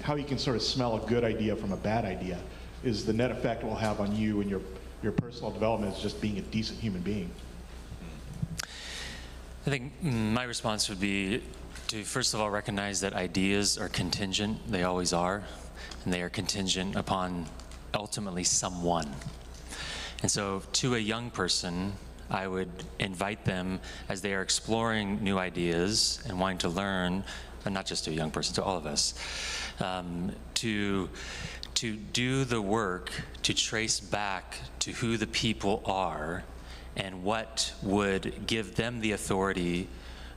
how you can sort of smell a good idea from a bad idea is the net effect it will have on you and your personal development as just being a decent human being. I think my response would be to first of all recognize that ideas are contingent. They always are. And they are contingent upon ultimately someone. And so to a young person, I would invite them as they are exploring new ideas and wanting to learn, and not just to a young person, to all of us, to do the work to trace back to who the people are and what would give them the authority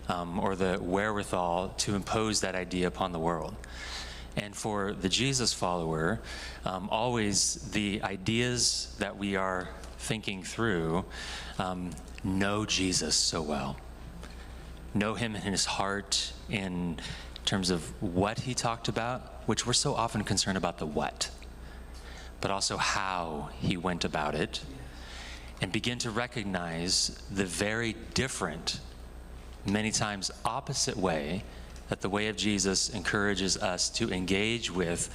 or the wherewithal to impose that idea upon the world. And for the Jesus follower, always the ideas that we are thinking through, know Jesus so well. Know him in his heart in terms of what he talked about, which we're so often concerned about the what, but also how he went about it, and begin to recognize the very different, many times opposite way that the way of Jesus encourages us to engage with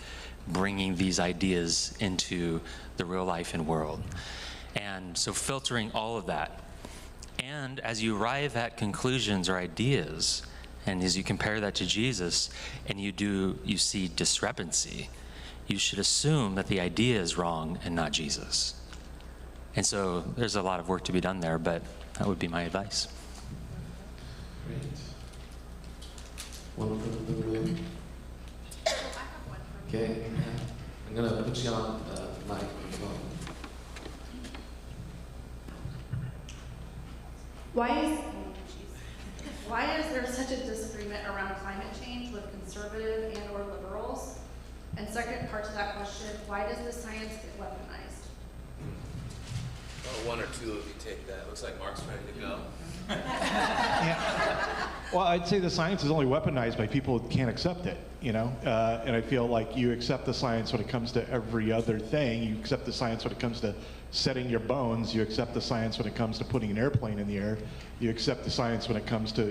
bringing these ideas into the real life and world. And so filtering all of that. And as you arrive at conclusions or ideas, and as you compare that to Jesus, and you see discrepancy, you should assume that the idea is wrong and not Jesus. And so there's a lot of work to be done there, but that would be my advice. Great. One from the room. I have one for you. Okay. I'm going to put you on mic. Why is there such a disagreement around climate change with conservative and or liberals? And second part to that question, why does the science get weaponized? Well, one or two of you take that. Looks like Mark's ready to go. Yeah. Well, I'd say the science is only weaponized by people who can't accept it, you know? And I feel like you accept the science when it comes to every other thing. You accept the science when it comes to setting your bones. You accept the science when it comes to putting an airplane in the air. You accept the science when it comes to,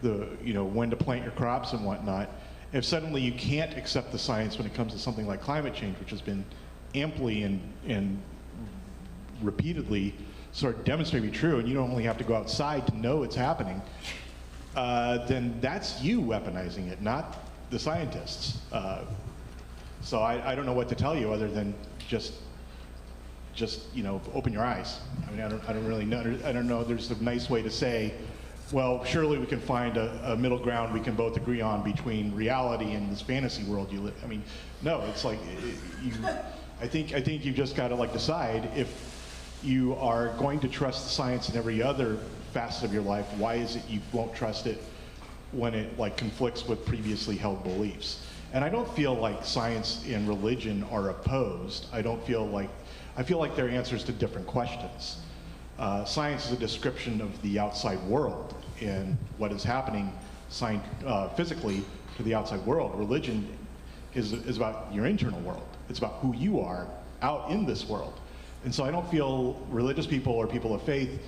when to plant your crops and whatnot. If suddenly you can't accept the science when it comes to something like climate change, which has been amply and repeatedly sort of demonstrated to be true, and you don't only have to go outside to know it's happening, then that's you weaponizing it, not the scientists. So I don't know what to tell you other than just open your eyes. I mean, I don't really know. I don't know. There's a nice way to say, well, surely we can find a middle ground we can both agree on between reality and this fantasy world you live. I mean, no. It's like I think you've just got to decide if you are going to trust the science in every other facet of your life. Why is it you won't trust it when it conflicts with previously held beliefs? And I don't feel like science and religion are opposed. I feel like they're answers to different questions. Science is a description of the outside world and what is happening physically to the outside world. Religion is about your internal world. It's about who you are out in this world. And so I don't feel religious people or people of faith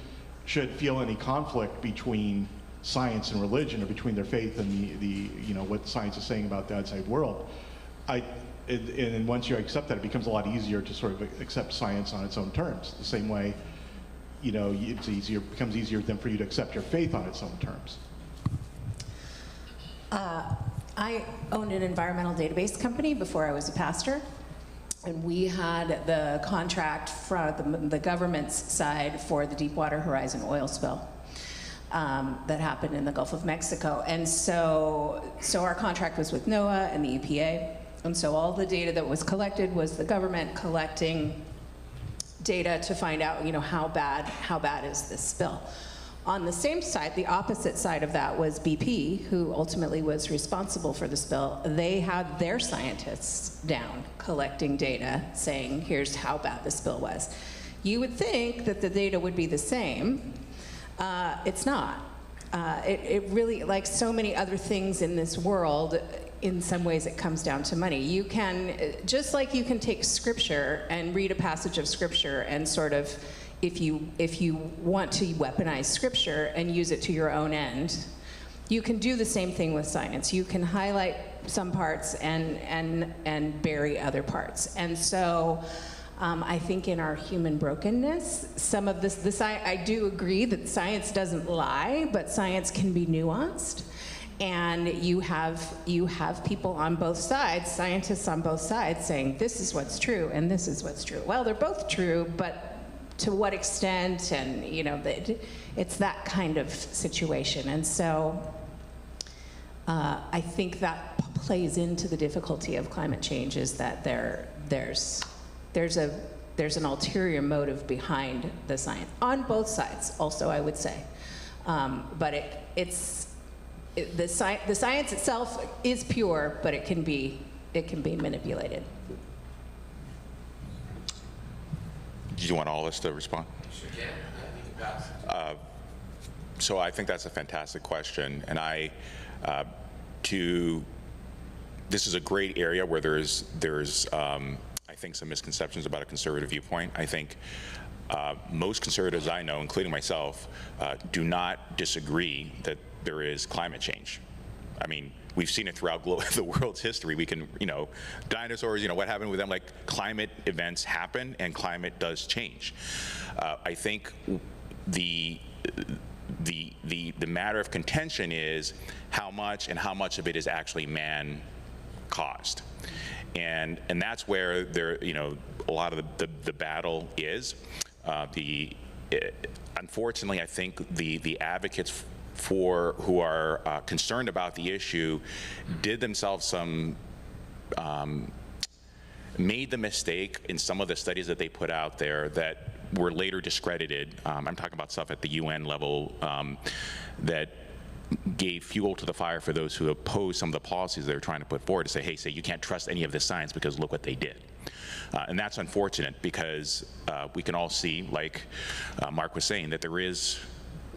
should feel any conflict between science and religion, or between their faith and the what science is saying about the outside world. And once you accept that, it becomes a lot easier to sort of accept science on its own terms. The same way, it becomes easier then for you to accept your faith on its own terms. I owned an environmental database company before I was a pastor. And we had the contract from the government's side for the Deepwater Horizon oil spill that happened in the Gulf of Mexico. And so our contract was with NOAA and the EPA. And so all the data that was collected was the government collecting data to find out, how bad is this spill. On the same side, the opposite side of that was BP, who ultimately was responsible for the spill. They had their scientists down collecting data saying, here's how bad the spill was. You would think that the data would be the same. It's not. It really, like so many other things in this world, in some ways it comes down to money. You can, just like you can take scripture and read a passage of scripture and sort of, if you want to weaponize scripture and use it to your own end, you can do the same thing with science. You can highlight some parts and bury other parts. And so I think in our human brokenness, some of this I do agree that science doesn't lie, but science can be nuanced. And you have people on both sides, scientists on both sides, saying this is what's true and this is what's true. Well, they're both true, but to what extent? And it's that kind of situation. And so I think that plays into the difficulty of climate change, is that there's an ulterior motive behind the science on both sides. Also, I would say, but the science itself is pure, but it can be manipulated. Do you want all us to respond? Sure can. You can pass. So I think that's a fantastic question, and this is a great area where there's I think some misconceptions about a conservative viewpoint. I think most conservatives I know, including myself, do not disagree that there is climate change. I mean, we've seen it throughout the world's history. We can, dinosaurs, what happened with them? Like, climate events happen and climate does change. I think the matter of contention is how much of it is actually man caused. And that's where a lot of the battle is. Unfortunately, I think the advocates who are concerned about the issue did themselves made the mistake in some of the studies that they put out there that were later discredited. I'm talking about stuff at the UN level that gave fuel to the fire for those who oppose some of the policies they were trying to put forward, to say, hey, you can't trust any of this science because look what they did. And that's unfortunate, because we can all see, like Mark was saying, that there is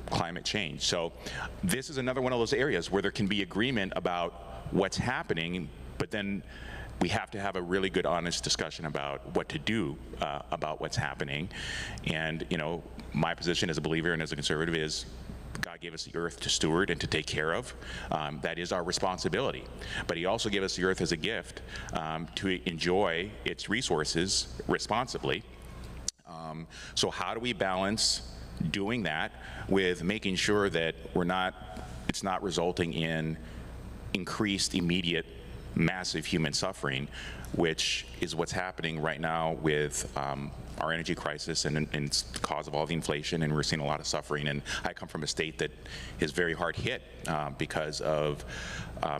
climate change. So this is another one of those areas where there can be agreement about what's happening, but then we have to have a really good, honest discussion about what to do about what's happening. And my position as a believer and as a conservative is, God gave us the earth to steward and to take care of. That is our responsibility. But He also gave us the earth as a gift to enjoy its resources responsibly. So how do we balance doing that with making sure that it's not resulting in increased, immediate, massive human suffering, which is what's happening right now with our energy crisis, and it's the cause of all the inflation, and we're seeing a lot of suffering. And I come from a state that is very hard hit because of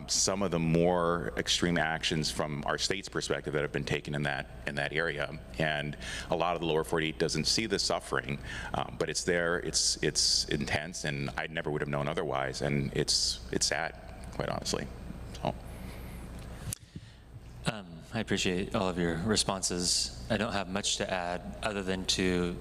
some of the more extreme actions from our state's perspective that have been taken in that area. And a lot of the lower 48 doesn't see the suffering, but it's there, it's intense, and I never would have known otherwise. And it's sad, quite honestly. So. I appreciate all of your responses. I don't have much to add other than to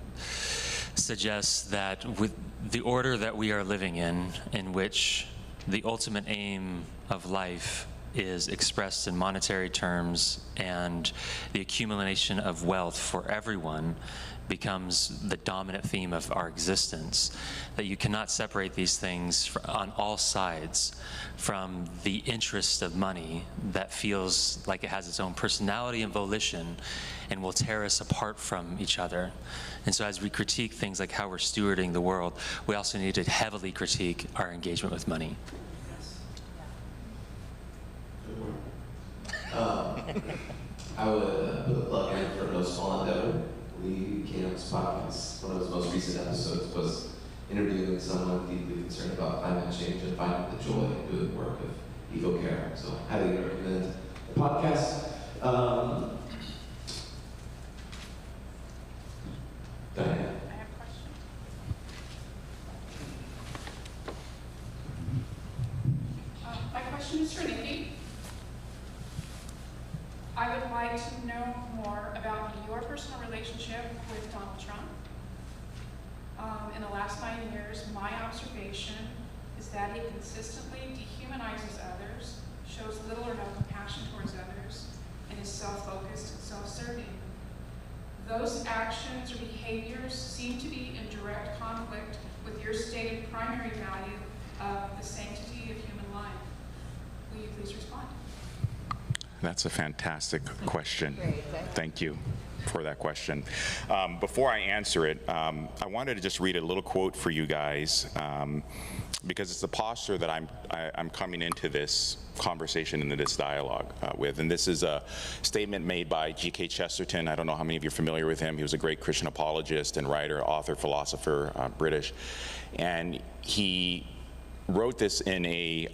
suggest that with the order that we are living in which the ultimate aim of life is expressed in monetary terms and the accumulation of wealth for everyone becomes the dominant theme of our existence, that you cannot separate these things on all sides from the interest of money that feels like it has its own personality and volition and will tear us apart from each other. And so as we critique things like how we're stewarding the world, we also need to heavily critique our engagement with money. I would put a plug in for No Small Endeavor. We came on this podcast. One of his most recent episodes was interviewing someone deeply concerned about climate change and finding the joy in doing the work of eco-care. So highly recommend the podcast. Diane. I have a question. My question is for Nikki. I would like to know more about your personal relationship with Donald Trump. In the last 9 years, my observation is that he consistently dehumanizes others, shows little or no compassion towards others, and is self-focused and self-serving. Those actions or behaviors seem to be in direct conflict with your stated primary value of the sanctity of human life. Will you please respond? That's a fantastic question. Thank you for that question. Before I answer it, I wanted to just read a little quote for you guys, because it's the posture that I'm coming into this conversation, into this dialogue with. And this is a statement made by G.K. Chesterton. I don't know how many of you are familiar with him. He was a great Christian apologist and writer, author, philosopher, British. And he wrote this in a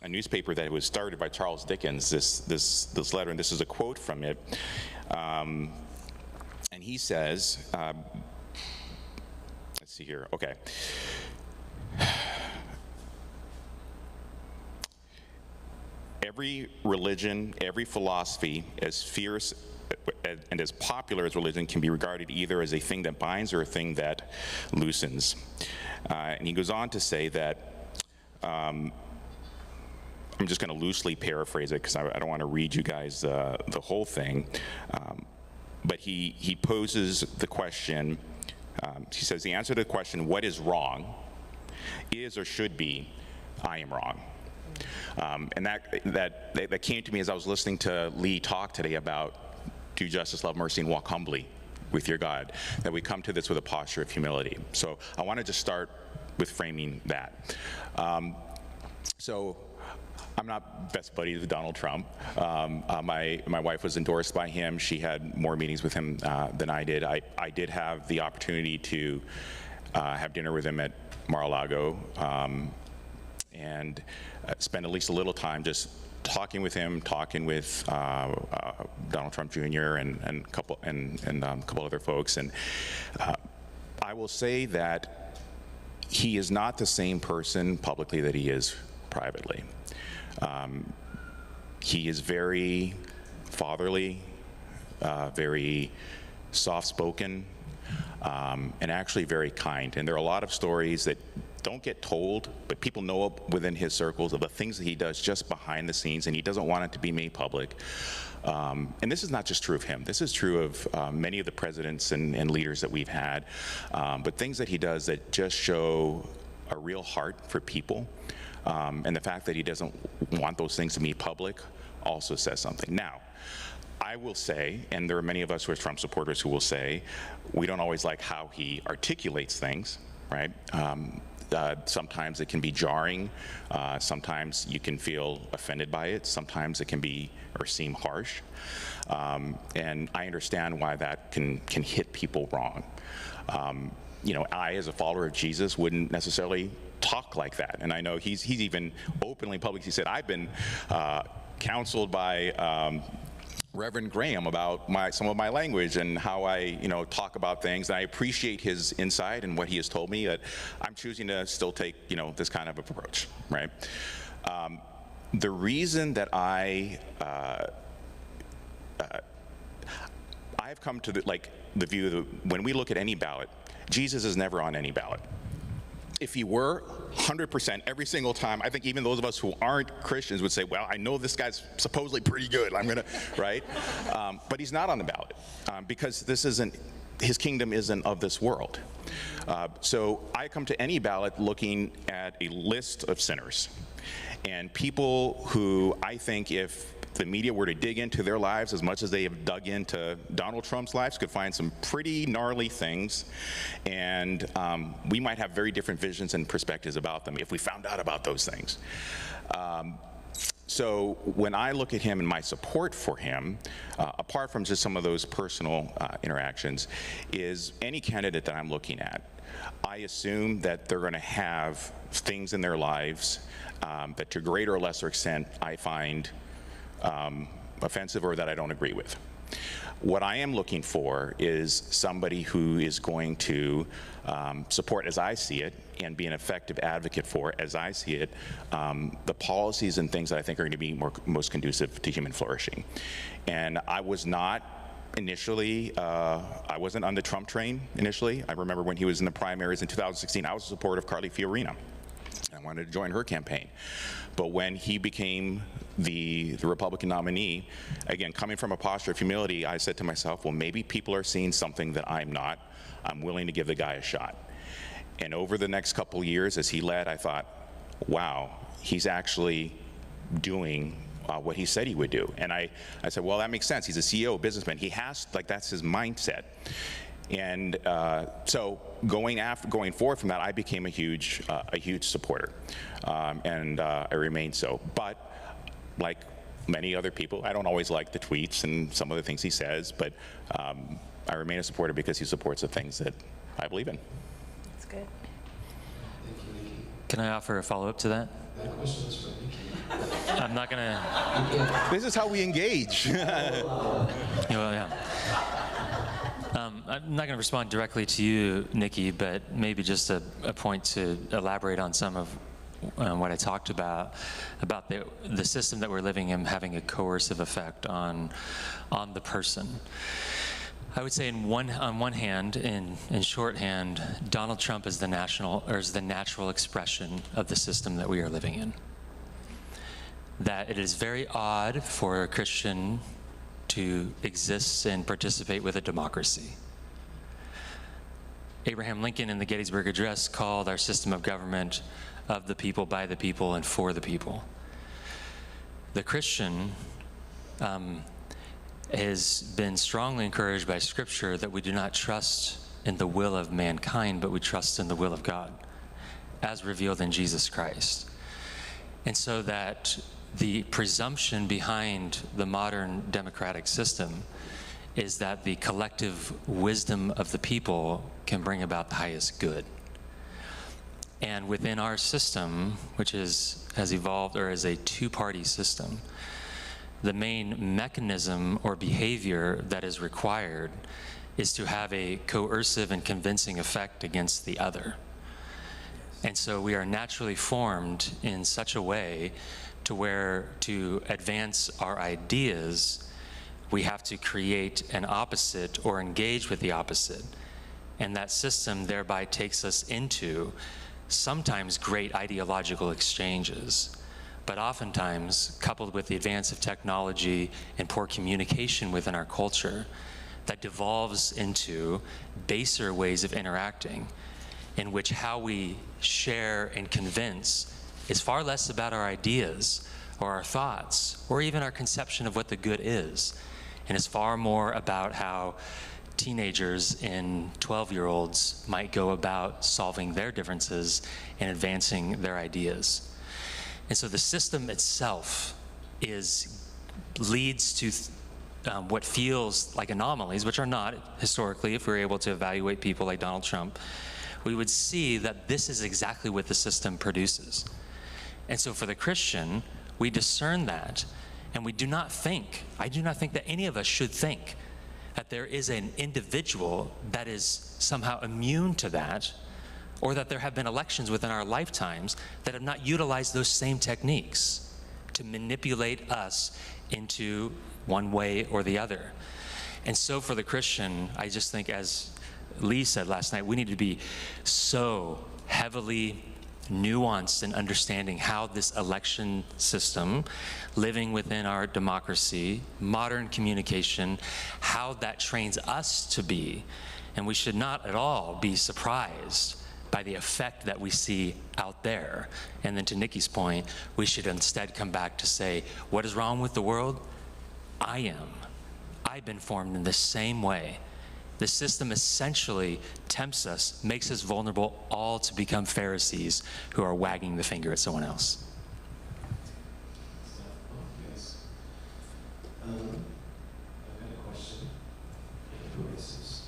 newspaper that was started by Charles Dickens, this letter, and this is a quote from it. And he says, let's see here, okay. Every religion, every philosophy, as fierce and as popular as religion, can be regarded either as a thing that binds or a thing that loosens. And he goes on to say that, I'm just going to loosely paraphrase it because I don't want to read you guys the whole thing, but he poses the question, he says the answer to the question, what is wrong, is or should be, I am wrong. And that came to me as I was listening to Lee talk today about do justice, love mercy, and walk humbly with your God, that we come to this with a posture of humility. So I want to just start with framing that. So I'm not best buddies with Donald Trump. My wife was endorsed by him. She had more meetings with him than I did. I did have the opportunity to have dinner with him at Mar-a-Lago and spend at least a little time just talking with him, talking with Donald Trump Jr. and a couple other folks. And I will say that he is not the same person publicly that he is privately. He is very fatherly, very soft-spoken, and actually very kind. And there are a lot of stories that don't get told, but people know within his circles of the things that he does just behind the scenes, and he doesn't want it to be made public. And this is not just true of him. This is true of many of the presidents and leaders that we've had, but things that he does that just show a real heart for people. And the fact that he doesn't want those things to be public also says something. Now, I will say, and there are many of us who are Trump supporters who will say, we don't always like how he articulates things, right? Sometimes it can be jarring. Sometimes you can feel offended by it. Sometimes it can be or seem harsh. And I understand why that can hit people wrong. You know, I, as a follower of Jesus, wouldn't necessarily talk like that. And I know he's even openly publicly said, I've been counseled by Reverend Graham about some of my language and how I, talk about things. And I appreciate his insight and what he has told me. That I'm choosing to still take, this kind of approach, right? The reason that I've come to the view that when we look at any ballot, Jesus is never on any ballot. If he were, 100% every single time, I think even those of us who aren't Christians would say, well, I know this guy's supposedly pretty good, I'm gonna, right? But he's not on the ballot because his kingdom isn't of this world. So I come to any ballot looking at a list of sinners and people who I think if the media were to dig into their lives as much as they have dug into Donald Trump's lives, could find some pretty gnarly things, and we might have very different visions and perspectives about them if we found out about those things. So when I look at him and my support for him, apart from just some of those personal interactions, is any candidate that I'm looking at, I assume that they're going to have things in their lives that to greater or lesser extent I find offensive or that I don't agree with. What I am looking for is somebody who is going to support, as I see it, and be an effective advocate for, as I see it, the policies and things that I think are going to be most conducive to human flourishing. And I was not initially, I wasn't on the Trump train initially. I remember when he was in the primaries in 2016, I was a supporter of Carly Fiorina. I wanted to join her campaign. But when he became the Republican nominee, again, coming from a posture of humility, I said to myself, well, maybe people are seeing something that I'm not. I'm willing to give the guy a shot. And over the next couple years as he led, I thought, wow, he's actually doing what he said he would do. And I said, well, that makes sense. He's a CEO, a businessman. He has, like, that's his mindset. And so going forward from that, I became a huge supporter, and I remain so. But like many other people, I don't always like the tweets and some of the things he says, but I remain a supporter because he supports the things that I believe in. That's good. Thank you, Nikki. Can I offer a follow-up to that? That question is for Nikki. I'm not gonna, This is how we engage. well, yeah. I'm not going to respond directly to you, Nikki, but maybe just a point to elaborate on some of what I talked about the system that we're living in having a coercive effect on the person. I would say on one hand, in shorthand, Donald Trump is the natural expression of the system that we are living in. That it is very odd for a Christian to exist and participate with a democracy. Abraham Lincoln in the Gettysburg Address called our system of government of the people, by the people, and for the people. The Christian has been strongly encouraged by Scripture that we do not trust in the will of mankind, but we trust in the will of God, as revealed in Jesus Christ. And so that the presumption behind the modern democratic system is that the collective wisdom of the people can bring about the highest good. And within our system, which has evolved or is a two-party system, the main mechanism or behavior that is required is to have a coercive and convincing effect against the other. And so we are naturally formed in such a way to where to advance our ideas, we have to create an opposite or engage with the opposite. And that system thereby takes us into sometimes great ideological exchanges, but oftentimes, coupled with the advance of technology and poor communication within our culture, that devolves into baser ways of interacting, in which how we share and convince is far less about our ideas or our thoughts or even our conception of what the good is, and is far more about how teenagers and 12-year-olds might go about solving their differences and advancing their ideas. And so the system itself leads to what feels like anomalies, which are not historically. If we were able to evaluate people like Donald Trump, we would see that this is exactly what the system produces. And so for the Christian, we discern that, and we do not think, I do not think that any of us should think that there is an individual that is somehow immune to that, or that there have been elections within our lifetimes that have not utilized those same techniques to manipulate us into one way or the other. And so for the Christian, I just think, as Lee said last night, we need to be so heavily nuanced in understanding how this election system, living within our democracy, modern communication, how that trains us to be. And we should not at all be surprised by the effect that we see out there. And then to Nikki's point, we should instead come back to say, what is wrong with the world? I am. I've been formed in the same way. The system essentially tempts us, makes us vulnerable, all to become Pharisees who are wagging the finger at someone else. Yes. I've got a question. Who is this?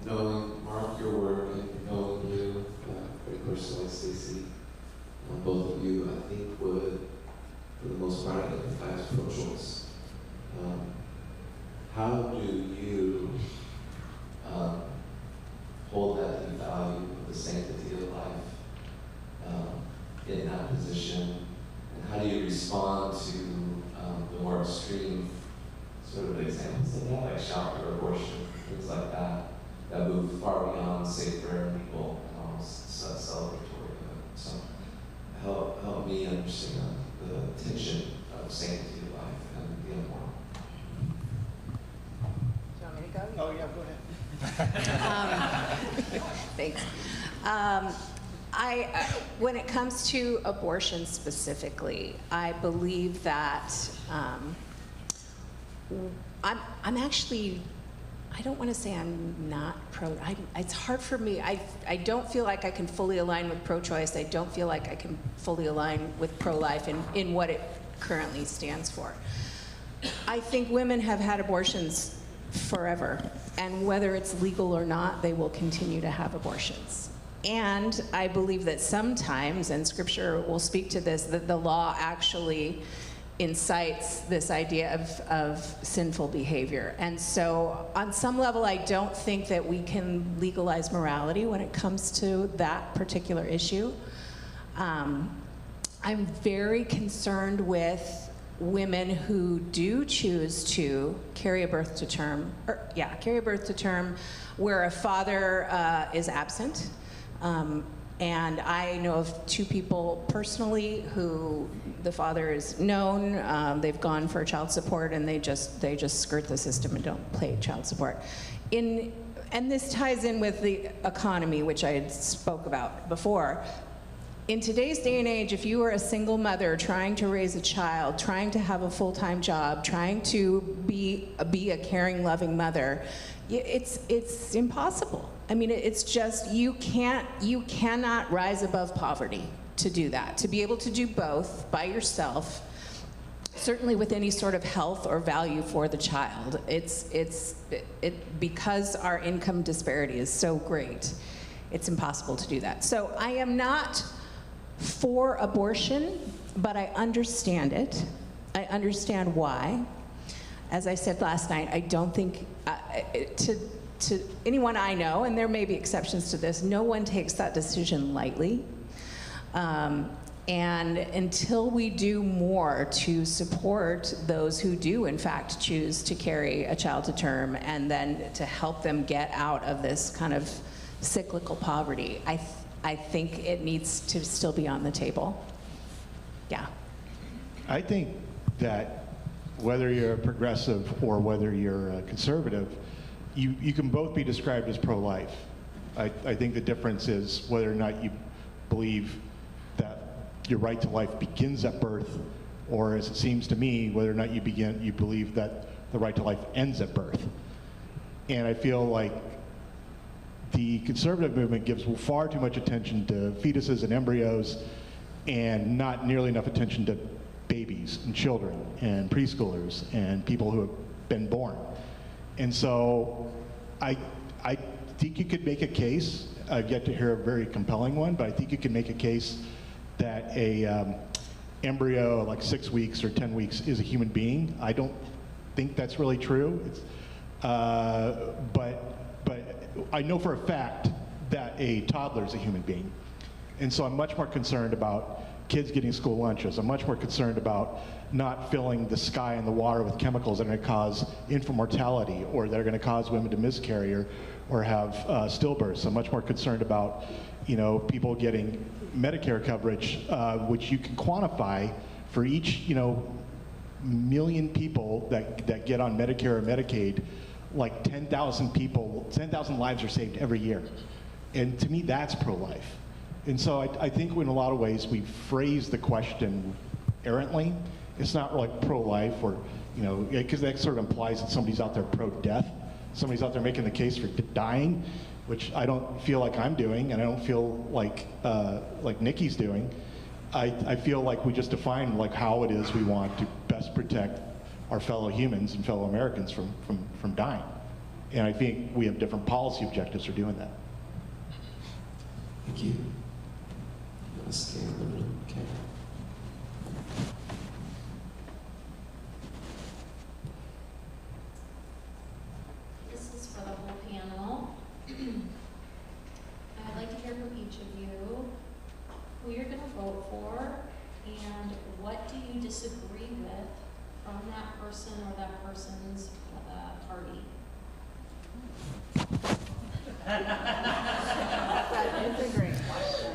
Knowing Mark, your work, and knowing you very personally, Stacey, both of you, I think would, for the most part, identify as pro-choice. How do you hold that deep value of the sanctity of life in that position? And how do you respond to the more extreme sort of examples of that, like shock or abortion, things like that, that move far beyond safer and legal and almost celebratory? So help me understand the tension of sanctity of life and the immoral. Do you want me to go? Oh, yeah, go ahead. Thanks. When it comes to abortion specifically, I believe that I'm actually, I don't want to say I'm not it's hard for me. I don't feel like I can fully align with pro-choice. I don't feel like I can fully align with pro-life in what it currently stands for. I think women have had abortions forever, and whether it's legal or not, they will continue to have abortions. And I believe that sometimes, and Scripture will speak to this, that the law actually incites this idea of sinful behavior. And so on some level, I don't think that we can legalize morality when it comes to that particular issue. I'm very concerned with women who do choose to carry a birth to term, where a father is absent. And I know of 2 people personally who the father is known. They've gone for child support, and they just skirt the system and don't pay child support. And this ties in with the economy, which I had spoke about before. In today's day and age, if you are a single mother trying to raise a child, trying to have a full-time job, trying to be a caring, loving mother, it's impossible. I mean, it's just, you cannot rise above poverty to do that. To be able to do both by yourself, certainly with any sort of health or value for the child, because our income disparity is so great, it's impossible to do that. So I am not for abortion, but I understand it. I understand why. As I said last night, I don't think, to anyone I know, and there may be exceptions to this, no one takes that decision lightly. And until we do more to support those who do, in fact, choose to carry a child to term, and then to help them get out of this kind of cyclical poverty, I think it needs to still be on the table. Yeah. I think that whether you're a progressive or whether you're a conservative, you can both be described as pro-life. I think the difference is whether or not you believe that your right to life begins at birth, or as it seems to me, whether or not you believe that the right to life ends at birth. And I feel like the conservative movement gives far too much attention to fetuses and embryos, and not nearly enough attention to babies and children and preschoolers and people who have been born. And so I think you could make a case, I've yet to hear a very compelling one, but I think you can make a case that a embryo like 6 weeks or 10 weeks is a human being. I don't think that's really true. But I know for a fact that a toddler is a human being. And so I'm much more concerned about kids getting school lunches. I'm much more concerned about not filling the sky and the water with chemicals that are going to cause infant mortality, or that are going to cause women to miscarry or have stillbirths. I'm much more concerned about, people getting Medicare coverage, which you can quantify for each, million people that get on Medicare or Medicaid. Like 10,000 lives are saved every year. And to me, that's pro-life. And so I think in a lot of ways we phrase the question errantly. It's not like pro-life, or, because that sort of implies that somebody's out there pro-death. Somebody's out there making the case for dying, which I don't feel like I'm doing, and I don't feel like Nikki's doing. I feel like we just define how it is we want to best protect our fellow humans and fellow Americans from dying. And I think we have different policy objectives for doing that. Thank you. Let's scan the room. Okay. This is for the whole panel. I'd like to hear from each of you who you're going to vote for, and what do you disagree with from that person or that person's party. That is a great question.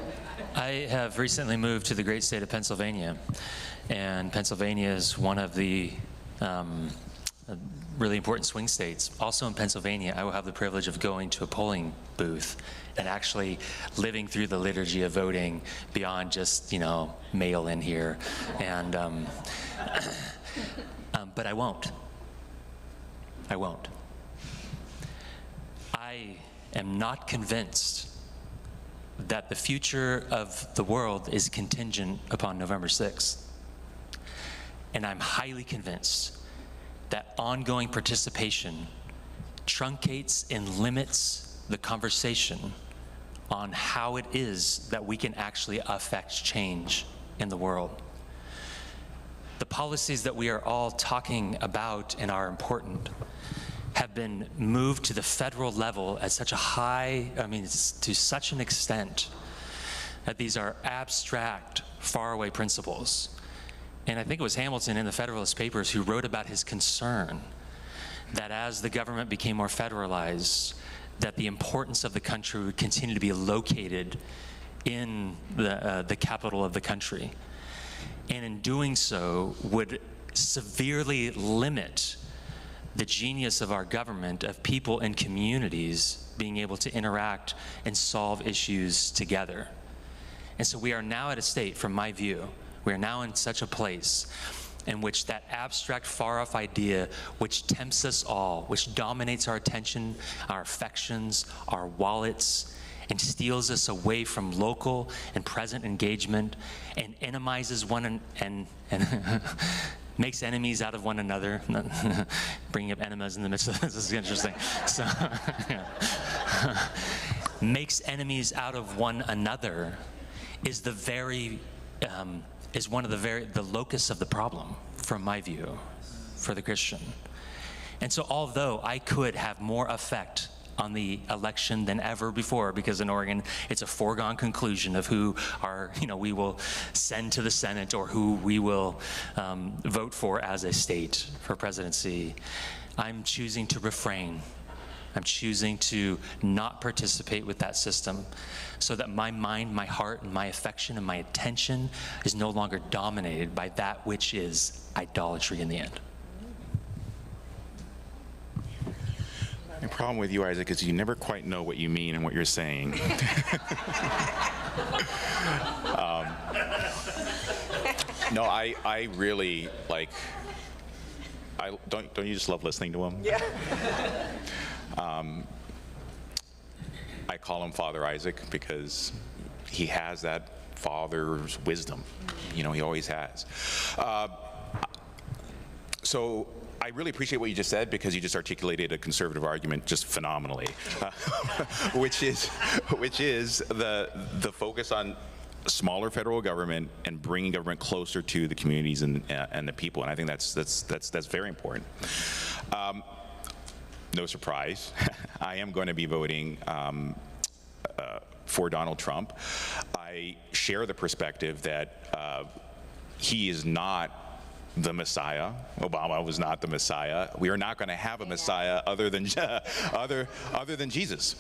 I have recently moved to the great state of Pennsylvania, and Pennsylvania is one of the really important swing states. Also in Pennsylvania, I will have the privilege of going to a polling booth and actually living through the liturgy of voting beyond just, mail in here. And, but I won't. I won't. I am not convinced that the future of the world is contingent upon November 6th. And I'm highly convinced that ongoing participation truncates and limits the conversation on how it is that we can actually affect change in the world. The policies that we are all talking about and are important have been moved to the federal level at such a high, to such an extent that these are abstract, faraway principles. And I think it was Hamilton in the Federalist Papers who wrote about his concern that as the government became more federalized, that the importance of the country would continue to be located in the capital of the country. And in doing so, would severely limit the genius of our government, of people and communities being able to interact and solve issues together. And so we are now at a state, from my view, we are now in such a place in which that abstract, far-off idea which tempts us all, which dominates our attention, our affections, our wallets, and steals us away from local and present engagement, and enemizes one and makes enemies out of one another. Bringing up enemas in the midst of this is interesting. So, makes enemies out of one another is the very is one of the locus of the problem, from my view, for the Christian. And so although I could have more effect on the election than ever before, because in Oregon, it's a foregone conclusion of who we will send to the Senate or who we will vote for as a state for presidency, I'm choosing to refrain. I'm choosing to not participate with that system so that my mind, my heart, and my affection and my attention is no longer dominated by that which is idolatry in the end. The problem with you, Isaac, is you never quite know what you mean and what you're saying. No, I really, don't you just love listening to him? Yeah. I call him Father Isaac because he has that father's wisdom. He always has. So I really appreciate what you just said, because you just articulated a conservative argument just phenomenally, which is the focus on smaller federal government and bringing government closer to the communities and the people. And I think that's very important. No surprise, I am going to be voting for Donald Trump. I share the perspective that he is not the Messiah. Obama was not the Messiah. We are not going to have a Messiah other than Jesus.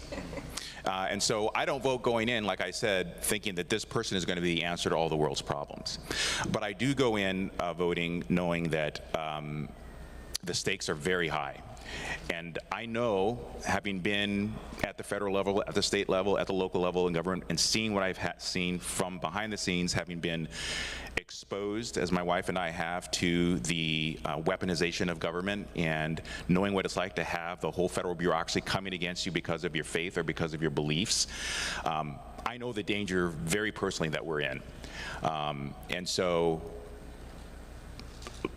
And so I don't vote going in, like I said, thinking that this person is going to be the answer to all the world's problems. But I do go in voting knowing that the stakes are very high. And I know, having been at the federal level, at the state level, at the local level in government, and seeing what I've seen from behind the scenes, having been exposed, as my wife and I have, to the weaponization of government, and knowing what it's like to have the whole federal bureaucracy coming against you because of your faith or because of your beliefs, I know the danger very personally that we're in. And so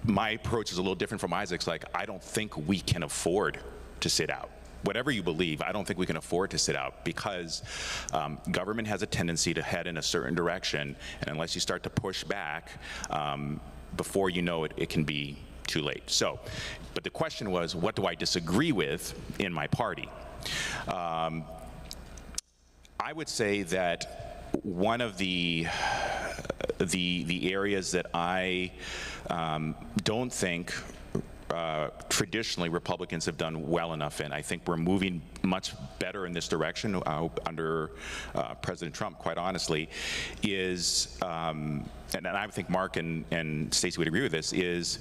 my approach is a little different from Isaac's. I don't think we can afford to sit out. Whatever you believe, I don't think we can afford to sit out, because government has a tendency to head in a certain direction, and unless you start to push back, before you know it, it can be too late. So, but the question was, what do I disagree with in my party? I would say that one of the areas that I don't think traditionally Republicans have done well enough in, I think we're moving much better in this direction under President Trump, quite honestly, is, and I think Mark and Stacey would agree with this, is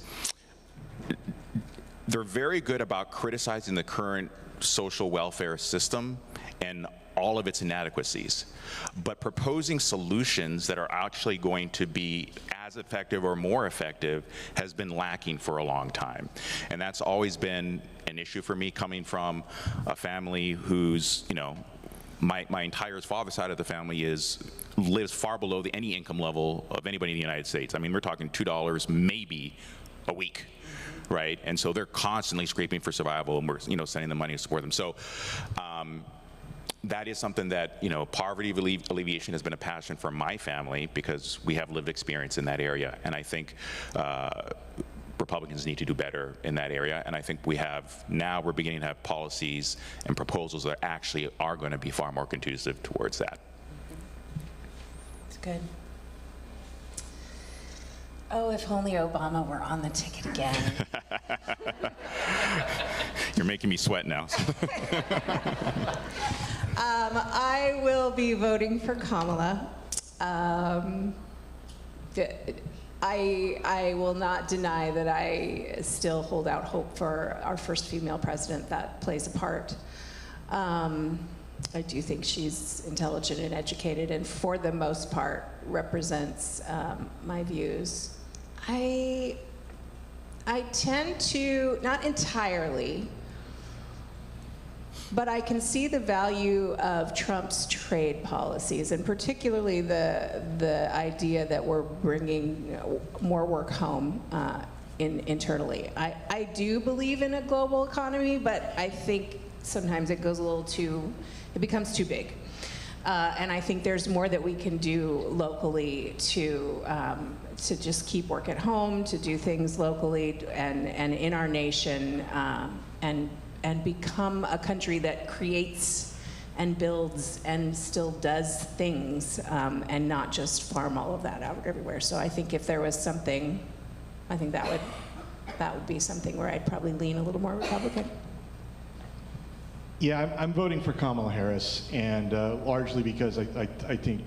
they're very good about criticizing the current social welfare system and all of its inadequacies, but proposing solutions that are actually going to be as effective or more effective has been lacking for a long time. And that's always been an issue for me, coming from a family who's, you know, my entire father's side of the family lives far below any income level of anybody in the United States. I mean, we're talking $2 maybe a week, right? And so they're constantly scraping for survival, and we're, you know, sending them money to support them. So that is something that, you know, poverty alleviation has been a passion for my family because we have lived experience in that area. And I think Republicans need to do better in that area. And I think we're beginning to have policies and proposals that actually are going to be far more conducive towards that. It's good. Oh, if only Obama were on the ticket again. You're making me sweat now. I will be voting for Kamala. I will not deny that I still hold out hope for our first female president. That plays a part. I do think she's intelligent and educated, and for the most part represents my views. I tend to, not entirely, but I can see the value of Trump's trade policies, and particularly the idea that we're bringing more work home internally. I do believe in a global economy, but I think sometimes it goes it becomes too big. And I think there's more that we can do locally to just keep work at home, to do things locally and in our nation, and become a country that creates and builds and still does things, and not just farm all of that out everywhere. So I think if there was something, I think that would be something where I'd probably lean a little more Republican. Yeah, I'm voting for Kamala Harris, and largely because I think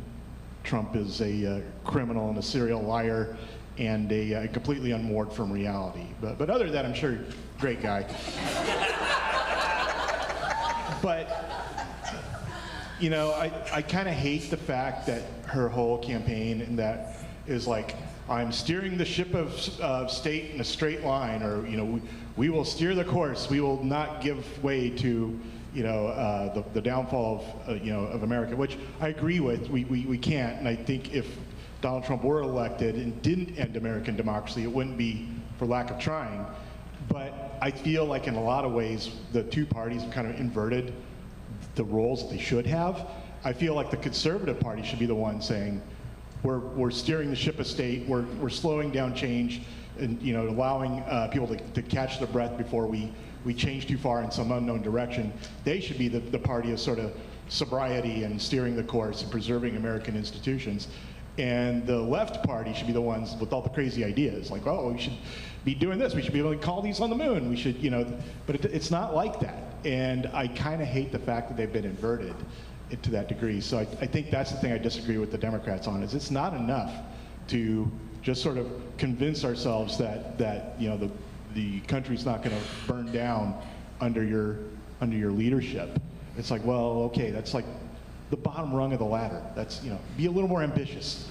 Trump is a criminal and a serial liar and a completely unmoored from reality. But other than that, I'm sure great guy. But, you know, I kind of hate the fact that her whole campaign and that is like, I'm steering the ship of state in a straight line, or, you know, we will steer the course. We will not give way to, you know, the downfall of, you know, of America, which I agree with. We can't. And I think if Donald Trump were elected and didn't end American democracy, it wouldn't be for lack of trying. But I feel like in a lot of ways, the two parties have kind of inverted the roles that they should have. I feel like the Conservative Party should be the one saying, we're steering the ship of state, we're slowing down change, and, you know, allowing people to catch their breath before we change too far in some unknown direction. They should be the party of sort of sobriety and steering the course and preserving American institutions. And the left party should be the ones with all the crazy ideas, like, oh, we should be doing this, we should be able to call these on the moon, we should, you know, but it's not like that. And I kind of hate the fact that they've been inverted to that degree. So I think that's the thing I disagree with the Democrats on, is it's not enough to just sort of convince ourselves that you know, the country's not going to burn down under your leadership. It's like, well, okay, that's like the bottom rung of the ladder. That's, you know, be a little more ambitious.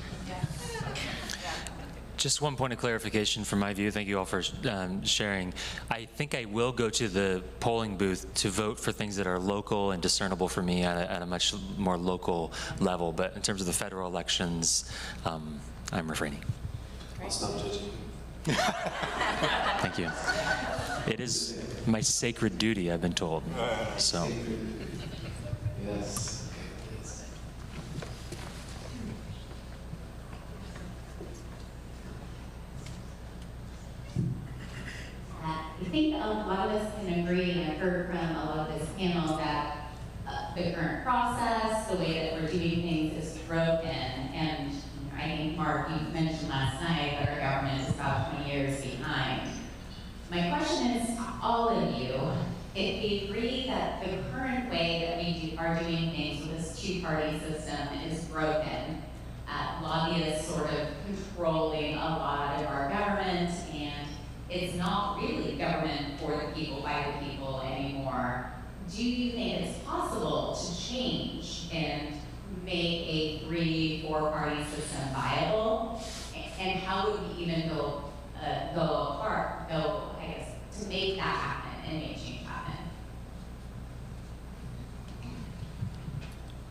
Just one point of clarification from my view. Thank you all for sharing. I think I will go to the polling booth to vote for things that are local and discernible for me at a much more local level. But in terms of the federal elections, I'm refraining. I'll stop judging. Thank you. It is my sacred duty, I've been told. So. Yes. I think a lot of us can agree, and I've heard from a lot of this panel, that the current process, the way that we're doing things is broken. And I think, Mark, you mentioned last night that our government is about 20 years behind. My question is to all of you, if we agree that the current way that we are doing things with this two-party system is broken, lobbyists sort of controlling a lot of our government, and it's not really government for the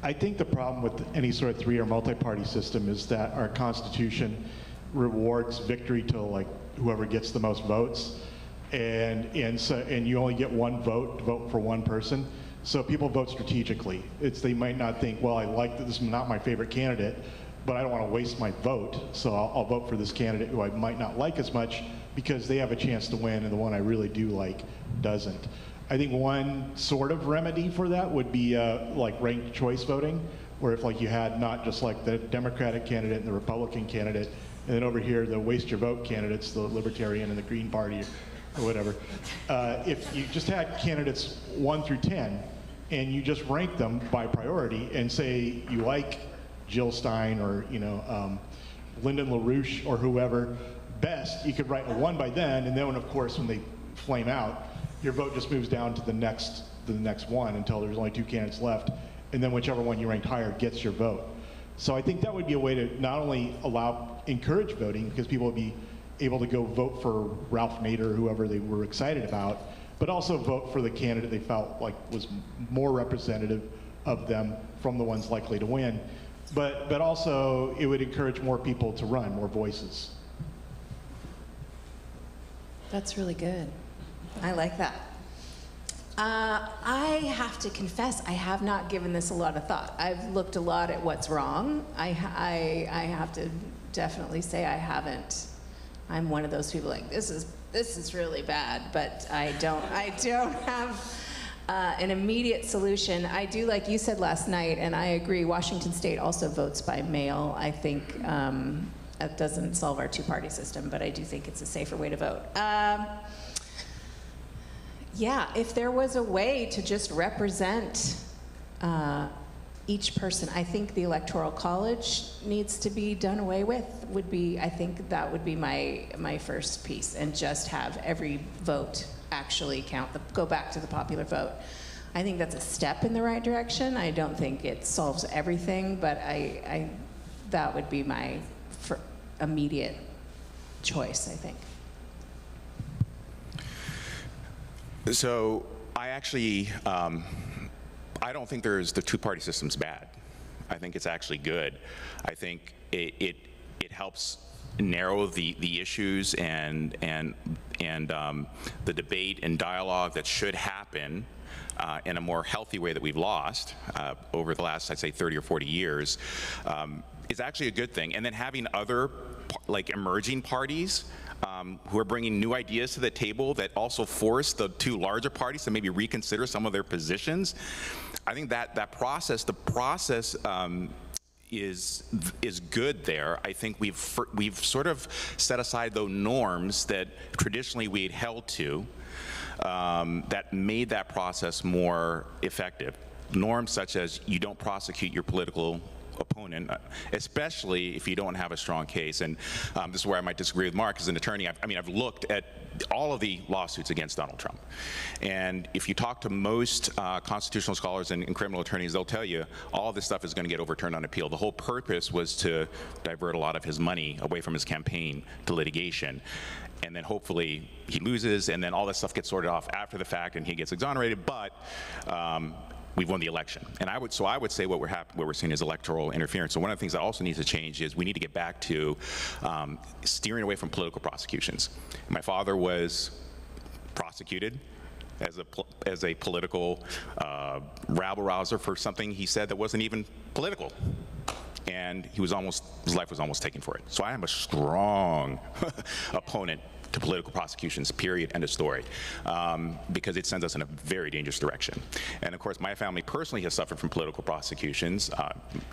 I think the problem with any sort of three or multi-party system is that our Constitution rewards victory to like whoever gets the most votes, and you only get one vote to vote for one person. So people vote strategically. They might not think, well, I like that this is not my favorite candidate, but I don't want to waste my vote, so I'll vote for this candidate who I might not like as much because they have a chance to win, and the one I really do like doesn't. I think one sort of remedy for that would be like ranked choice voting, where if like you had not just like the Democratic candidate and the Republican candidate, and then over here the waste your vote candidates, the Libertarian and the Green Party or whatever. If you just had candidates 1 through 10, and you just rank them by priority and say you like Jill Stein or Lyndon LaRouche or whoever best, you could write a 1 by then, and then of course when they flame out, your vote just moves down to the next one until there's only 2 candidates left, and then whichever one you ranked higher gets your vote. So I think that would be a way to not only encourage voting, because people would be able to go vote for Ralph Nader or whoever they were excited about, but also vote for the candidate they felt like was more representative of them from the ones likely to win. But also it would encourage more people to run, more voices. That's really good. I like that. I have to confess, I have not given this a lot of thought. I've looked a lot at what's wrong. I have to definitely say I haven't. I'm one of those people like, this is really bad, but I don't have an immediate solution. I do, like you said last night, and I agree, Washington State also votes by mail. I think that doesn't solve our two-party system, but I do think it's a safer way to vote. Yeah, if there was a way to just represent each person, I think the Electoral College needs to be done away with. I think that would be my first piece, and just have every vote actually count, go back to the popular vote. I think that's a step in the right direction. I don't think it solves everything, but that would be my immediate choice, I think. So I actually, I don't think the two-party system's bad. I think it's actually good. I think it helps narrow the issues and the debate and dialogue that should happen in a more healthy way that we've lost over the last, I'd say, 30 or 40 years is actually a good thing. And then having other like emerging parties who are bringing new ideas to the table that also force the two larger parties to maybe reconsider some of their positions. I think the process is good there. I think we've sort of set aside those norms that traditionally we had held to that made that process more effective. Norms such as you don't prosecute your political opponent, especially if you don't have a strong case. And this is where I might disagree with Mark as an attorney. I've looked at all of the lawsuits against Donald Trump. And if you talk to most constitutional scholars and criminal attorneys, they'll tell you all of this stuff is going to get overturned on appeal. The whole purpose was to divert a lot of his money away from his campaign to litigation. And then hopefully he loses, and then all this stuff gets sorted off after the fact and he gets exonerated. But we've won the election. And I would say what we're seeing is electoral interference. So one of the things that also needs to change is we need to get back to steering away from political prosecutions. My father was prosecuted as a political rabble-rouser for something he said that wasn't even political. And his life was almost taken for it. So I am a strong opponent to political prosecutions, period, end of story, because it sends us in a very dangerous direction. And of course, my family personally has suffered from political prosecutions,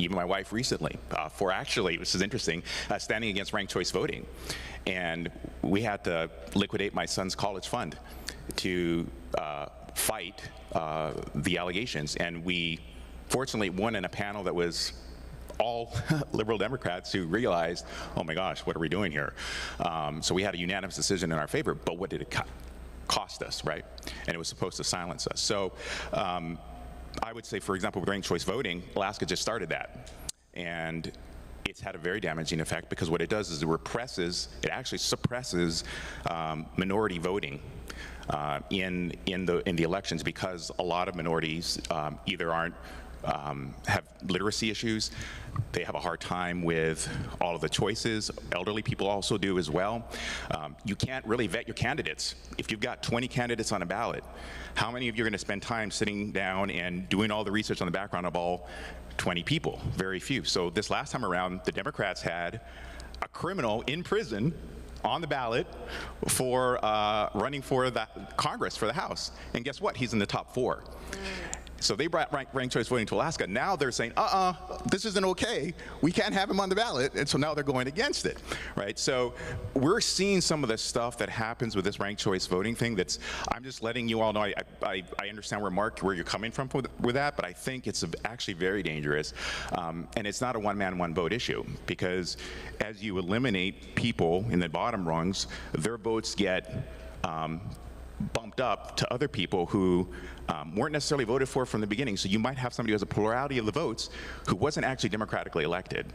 even my wife recently, for actually, this is interesting, standing against ranked choice voting. And we had to liquidate my son's college fund to fight the allegations. And we fortunately won in a panel that was all liberal Democrats who realized, oh my gosh, what are we doing here? So we had a unanimous decision in our favor, but what did it cost us, right? And it was supposed to silence us. So I would say, for example, with ranked choice voting, Alaska just started that. And it's had a very damaging effect because what it does is it actually suppresses minority voting in the elections, because a lot of minorities either have literacy issues. They have a hard time with all of the choices. Elderly people also do as well. You can't really vet your candidates. If you've got 20 candidates on a ballot, how many of you are going to spend time sitting down and doing all the research on the background of all 20 people? Very few. So this last time around, the Democrats had a criminal in prison on the ballot for running for the Congress, for the House. And guess what? He's in the top 4. So they brought ranked choice voting to Alaska. Now they're saying, this isn't okay. We can't have him on the ballot. And so now they're going against it, right? So we're seeing some of the stuff that happens with this ranked choice voting thing that's, I'm just letting you all know, I understand where you're coming from with that, but I think it's actually very dangerous. And it's not a one-man, one-vote issue, because as you eliminate people in the bottom rungs, their votes get bumped up to other people who weren't necessarily voted for from the beginning. So you might have somebody who has a plurality of the votes who wasn't actually democratically elected.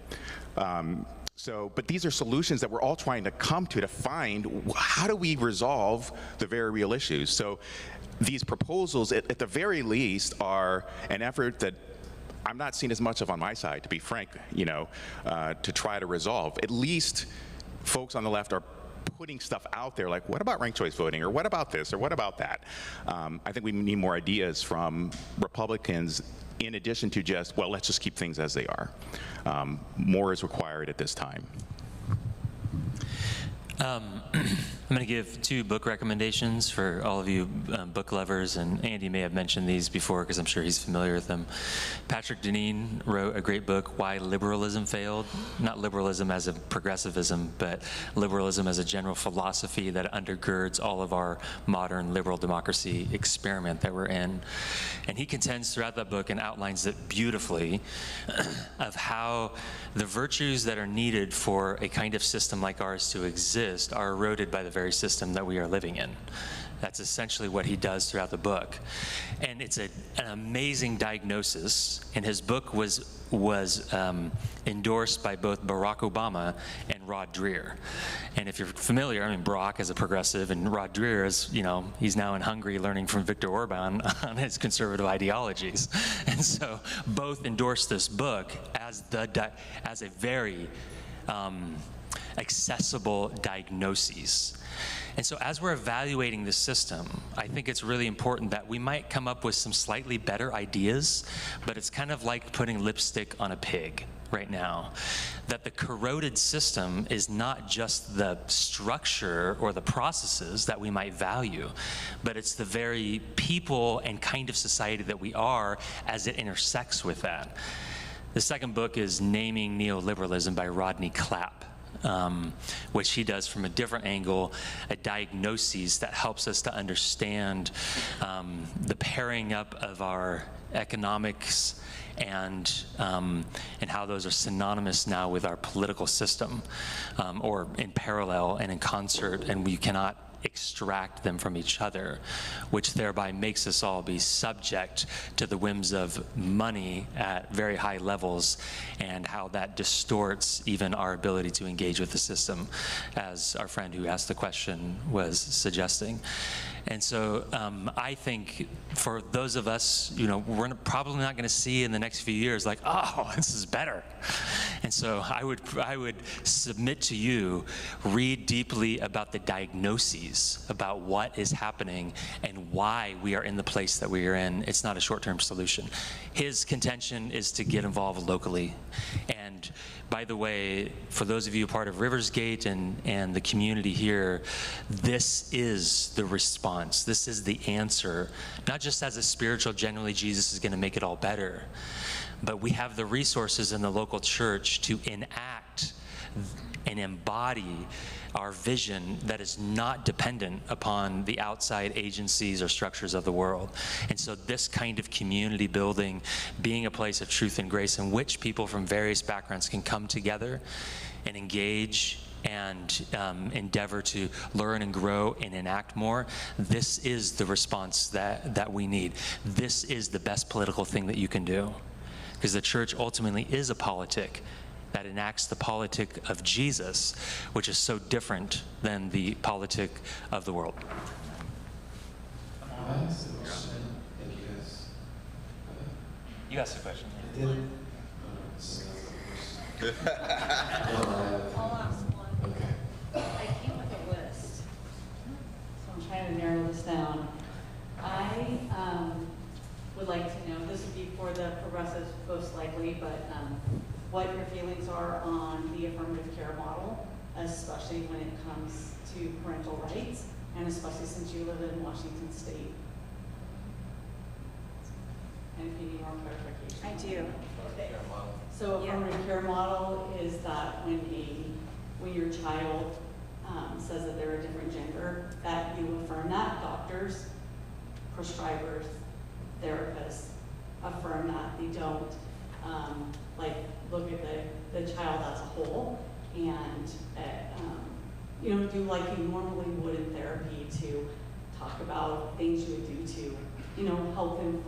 But these are solutions that we're all trying to come to find how do we resolve the very real issues. So these proposals, at the very least, are an effort that I'm not seeing as much of on my side, to be frank, to try to resolve. At least folks on the left are putting stuff out there like, what about ranked choice voting, or what about this, or what about that? I think we need more ideas from Republicans in addition to just, well, let's just keep things as they are. More is required at this time. I'm going to give 2 book recommendations for all of you book lovers, and Andy may have mentioned these before because I'm sure he's familiar with them. Patrick Deneen wrote a great book, Why Liberalism Failed. Not liberalism as a progressivism, but liberalism as a general philosophy that undergirds all of our modern liberal democracy experiment that we're in. And he contends throughout that book and outlines it beautifully of how the virtues that are needed for a kind of system like ours to exist are eroded by the very system that we are living in. That's essentially what he does throughout the book. And it's an amazing diagnosis, and his book was endorsed by both Barack Obama and Rod Dreher. And if you're familiar, I mean, Barack is a progressive, and Rod Dreher is, he's now in Hungary learning from Viktor Orban on his conservative ideologies. And so both endorsed this book as a very accessible diagnoses. And so as we're evaluating the system, I think it's really important that we might come up with some slightly better ideas, but it's kind of like putting lipstick on a pig right now. That the corroded system is not just the structure or the processes that we might value, but it's the very people and kind of society that we are as it intersects with that. The second book is Naming Neoliberalism by Rodney Clapp. Which he does from a different angle, a diagnosis that helps us to understand the pairing up of our economics and how those are synonymous now with our political system, or in parallel and in concert, and we cannot extract them from each other, which thereby makes us all be subject to the whims of money at very high levels, and how that distorts even our ability to engage with the system, as our friend who asked the question was suggesting. And so I think for those of us, we're probably not going to see in the next few years like, oh, this is better. And so I would submit to you, read deeply about the diagnoses, about what is happening and why we are in the place that we are in. It's not a short-term solution. His contention is to get involved locally. And by the way, for those of you part of Riversgate and the community here, this is the response. This is the answer. Not just as a spiritual, generally Jesus is going to make it all better, but we have the resources in the local church to enact and embody our vision that is not dependent upon the outside agencies or structures of the world. And so this kind of community building, being a place of truth and grace in which people from various backgrounds can come together and engage and endeavor to learn and grow and enact more, this is the response that we need. This is the best political thing that you can do, because the church ultimately is a politic that enacts the politic of Jesus, which is so different than the politic of the world. I asked the question. Thank you guys. You asked the question. I did. So that's the question. I'll ask one. Okay. I came with a list, so I'm trying to narrow this down. I would like to know, this would be for the progressives most likely, but what your feelings are on the affirmative care model, especially when it comes to parental rights, and especially since you live in Washington State. And if you need more clarification. I do. So affirmative care model is that when your child says that they're a different gender, that you affirm that. Doctors, prescribers, therapists affirm that. They don't look at the child as a whole and do like you normally would in therapy to talk about things you would do to help them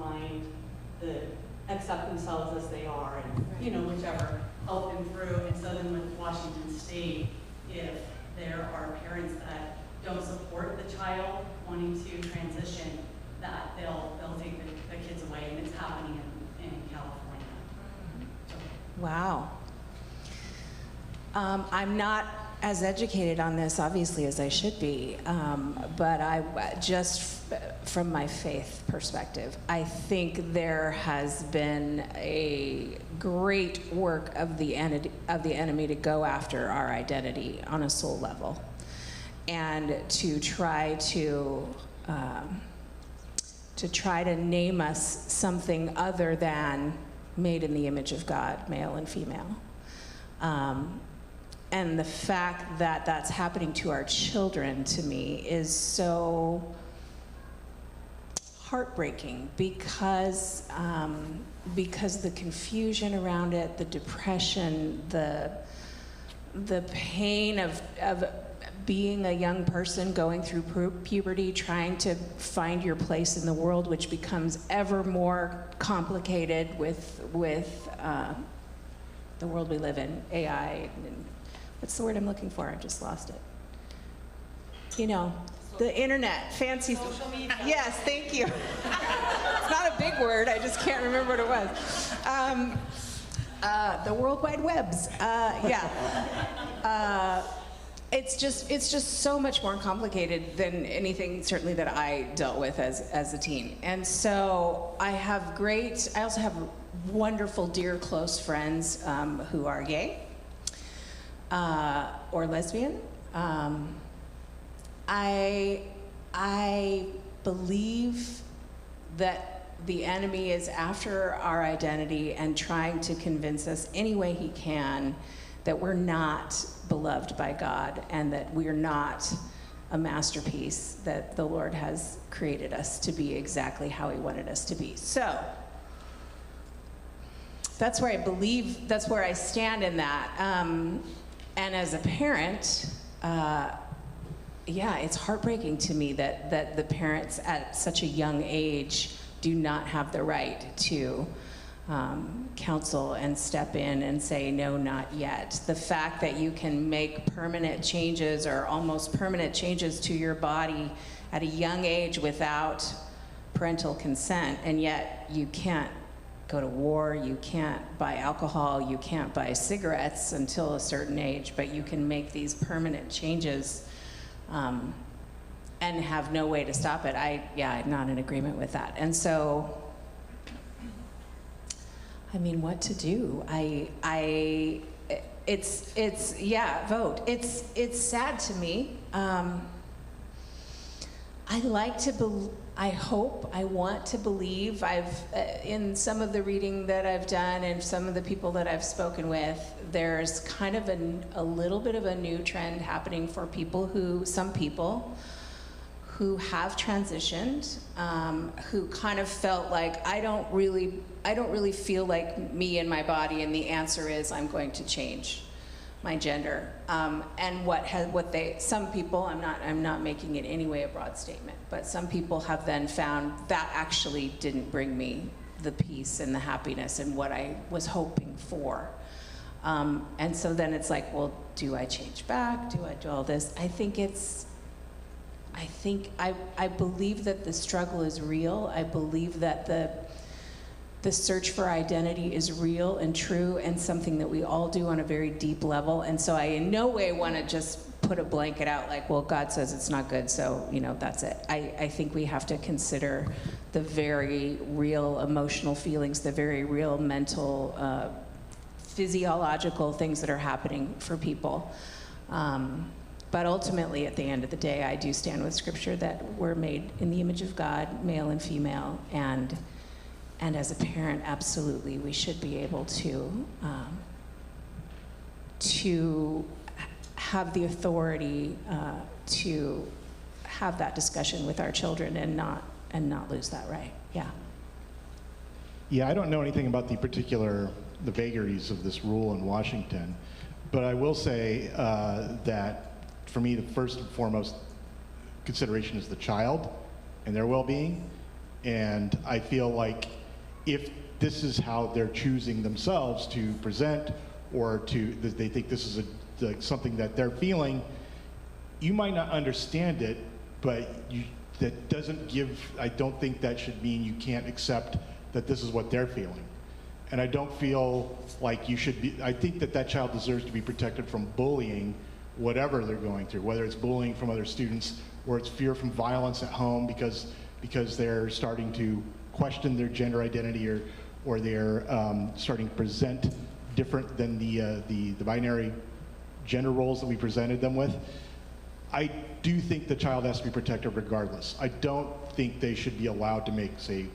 accept themselves as they are and whichever, help them through. And so then with Washington State, if there are parents that don't support the child wanting to transition, that they'll take the kids away, and it's happening in California. Wow. I'm not as educated on this, obviously, as I should be, but from my faith perspective, I think there has been a great work of the enemy to go after our identity on a soul level, and to try to name us something other than made in the image of God, male and female. And the fact that that's happening to our children, to me, is so heartbreaking because the confusion around it, the depression, the pain of being a young person going through puberty, trying to find your place in the world, which becomes ever more complicated with the world we live in, AI, and what's the word I'm looking for? I just lost it. The internet, fancy. Social media. Yes, thank you. It's not a big word, I just can't remember what it was. The World Wide Webs, It's just so much more complicated than anything certainly that I dealt with as a teen. And so I also have wonderful, dear, close friends who are gay or lesbian. I believe that the enemy is after our identity and trying to convince us any way he can that we're not beloved by God and that we're not a masterpiece, that the Lord has created us to be exactly how he wanted us to be. So that's where I believe, that's where I stand in that. And as a parent, it's heartbreaking to me that the parents at such a young age do not have the right to counsel and step in and say, no, not yet. The fact that you can make permanent changes or almost permanent changes to your body at a young age without parental consent, and yet you can't go to war, you can't buy alcohol, you can't buy cigarettes until a certain age, but you can make these permanent changes and have no way to stop it. I'm not in agreement with that. And so, I mean, what to do? Vote. It's sad to me. I want to believe. In some of the reading that I've done and some of the people that I've spoken with, there's kind of a little bit of a new trend happening for some people who have transitioned, who kind of felt like, I don't really feel like me and my body, and the answer is I'm going to change my gender. And some people, I'm not making it anyway a broad statement, but some people have then found that actually didn't bring me the peace and the happiness and what I was hoping for. And so then it's like, well, do I change back? Do I do all this? I believe that the struggle is real. I believe that the search for identity is real and true and something that we all do on a very deep level. And so I in no way want to just put a blanket out like, well, God says it's not good, so, you know, that's it. I think we have to consider the very real emotional feelings, the very real mental, physiological things that are happening for people. But ultimately, at the end of the day, I do stand with Scripture that we're made in the image of God, male and female, and as a parent, absolutely, we should be able to have the authority to have that discussion with our children and not lose that right. Yeah. Yeah, I don't know anything about the vagaries of this rule in Washington, but I will say that for me, the first and foremost consideration is the child and their well-being. And I feel like if this is how they're choosing themselves to present, or they think this is something that they're feeling, you might not understand it, but that doesn't give, I don't think that should mean you can't accept that this is what they're feeling. And I don't feel like you should be, I think that child deserves to be protected from bullying, whatever they're going through, whether it's bullying from other students or it's fear from violence at home because they're starting to question their gender identity or they're starting to present different than the binary gender roles that we presented them with. I do think the child has to be protected regardless. I don't think they should be allowed to make, say,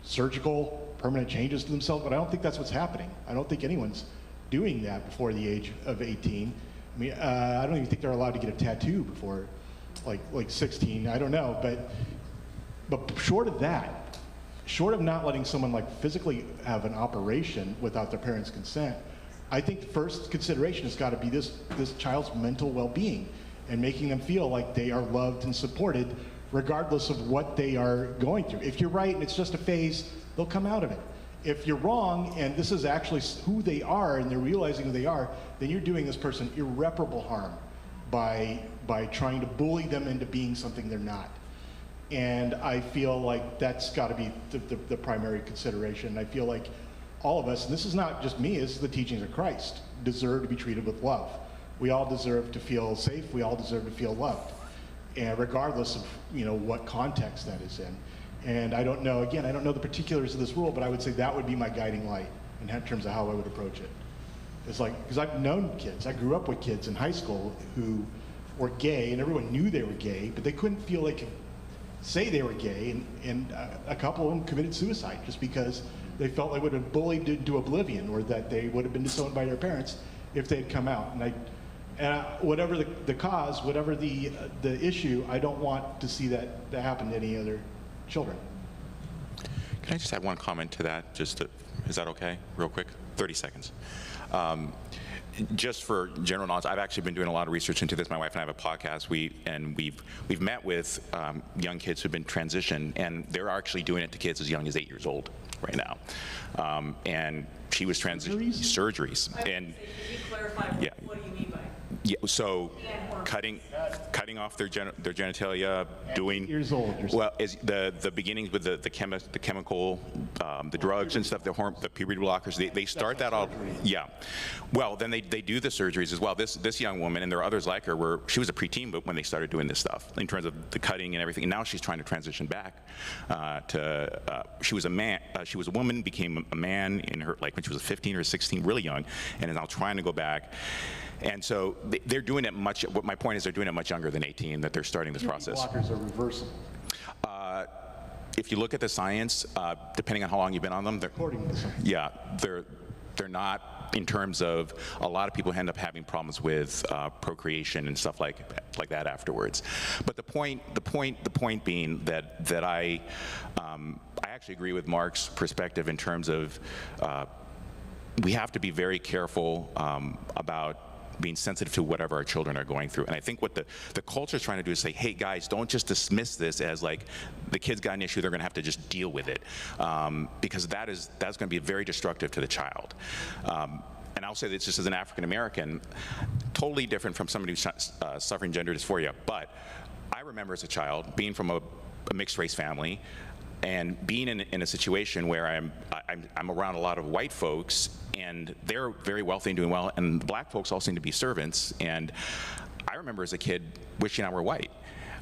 surgical permanent changes to themselves, but I don't think that's what's happening. I don't think anyone's doing that before the age of 18. I mean, I don't even think they're allowed to get a tattoo before like 16. I don't know, but short of that, short of not letting someone like physically have an operation without their parents' consent, I think the first consideration has got to be this child's mental well-being and making them feel like they are loved and supported regardless of what they are going through. If you're right and it's just a phase, they'll come out of it. If you're wrong and this is actually who they are and they're realizing who they are, then you're doing this person irreparable harm by trying to bully them into being something they're not. And I feel like that's got to be the primary consideration. I feel like all of us, and this is not just me, this is the teachings of Christ, deserve to be treated with love. We all deserve to feel safe. We all deserve to feel loved, and regardless of what context that is in. And I don't know, again, I don't know the particulars of this rule, but I would say that would be my guiding light in terms of how I would approach it. It's like, because I've known kids, I grew up with kids in high school who were gay, and everyone knew they were gay, but they couldn't feel they could say they were gay, and a couple of them committed suicide just because they felt they would have been bullied into oblivion, or that they would have been disowned by their parents if they had come out. And whatever the cause, whatever the issue, I don't want to see that happen to any other children. Can I just add one comment to that? Is that okay? Real quick, 30 seconds. Just for general knowledge, I've actually been doing a lot of research into this. My wife and I have a podcast. We've met with young kids who've been transitioned, and they're actually doing it to kids as young as 8 years old right now. And she was transitioning surgeries. And could you clarify what do you mean by? Yeah, so cutting off their genitalia, doing 8 years old. Well, is the beginnings with the chemical, the drugs and stuff, the puberty blockers. They start that all. Yeah. Well, then they do the surgeries as well. This young woman, and there are others like her, she was a preteen, but when they started doing this stuff in terms of the cutting and everything, and now she's trying to transition back she was a man. She was a woman, became a man in her when she was 15 or 16, really young, and is now trying to go back. And so they're doing it much, what my point is, they're doing it much younger than 18, that they're starting this process. Blockers are reversible. If you look at the science, depending on how long you've been on them, they're not, in terms of, a lot of people end up having problems with procreation and stuff like that afterwards. But the point being that I actually agree with Mark's perspective in terms of we have to be very careful about being sensitive to whatever our children are going through. And I think what the culture is trying to do is say, hey guys, don't just dismiss this as like the kid's got an issue, they're going to have to just deal with it, because that's going to be very destructive to the child. And I'll say this just as an African American, totally different from somebody who's suffering gender dysphoria. But I remember as a child, being from a mixed race family, And being in a situation where I'm around a lot of white folks, and they're very wealthy and doing well, and the black folks all seem to be servants. And I remember as a kid wishing I were white.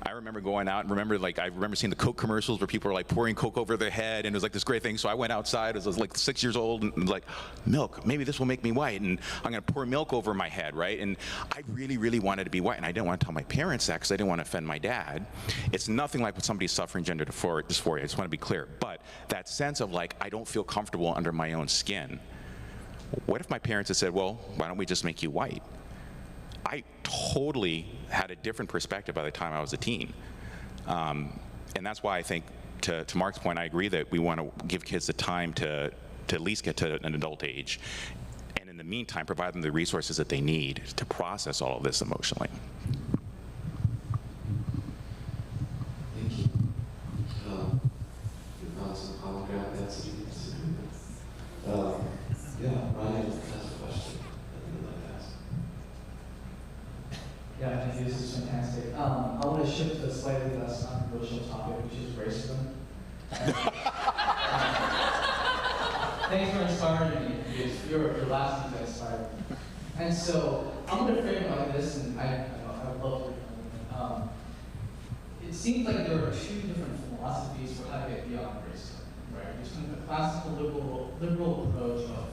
I remember going out and I remember seeing the Coke commercials where people were like pouring Coke over their head, and it was like this great thing. So I went outside as I was like 6 years old and was like, milk, maybe this will make me white, and I'm gonna pour milk over my head, right? And I really, really wanted to be white, and I didn't want to tell my parents that because I didn't want to offend my dad. It's nothing like when somebody's suffering gender dysphoria, I just want to be clear. But that sense of like, I don't feel comfortable under my own skin. What if my parents had said, well, why don't we just make you white? I totally had a different perspective by the time I was a teen. And that's why I think, to Mark's point, I agree that we want to give kids the time to at least get to an adult age. And in the meantime, provide them the resources that they need to process all of this emotionally. Thank you. We found some common ground there, so we can disagree. Yeah, Ryan has a question that we would like to ask. Yeah, thank you. This is fantastic. I want to shift to a slightly less controversial topic, which is racism. Thanks for inspiring me. Because your last thing that inspired me. And so I'm going to frame it like this, and I would love to. It seems like there are two different philosophies for how to get beyond racism, right? There's kind of the classical liberal approach of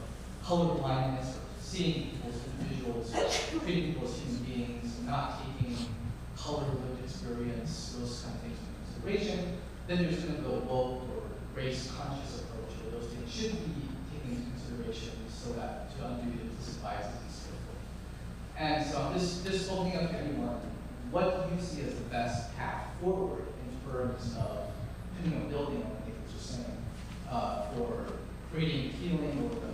colorblindness, or seeing people as individuals, treating people as human beings, not taking color lived experience, those kind of things into consideration. Then there's kind of the woke or race conscious approach where those things should be taken into consideration so that to undo the implicit biases and so forth. And so I'm just opening up to anyone, what do you see as the best path forward in terms of, depending on building on what Nick was just saying, for creating healing or the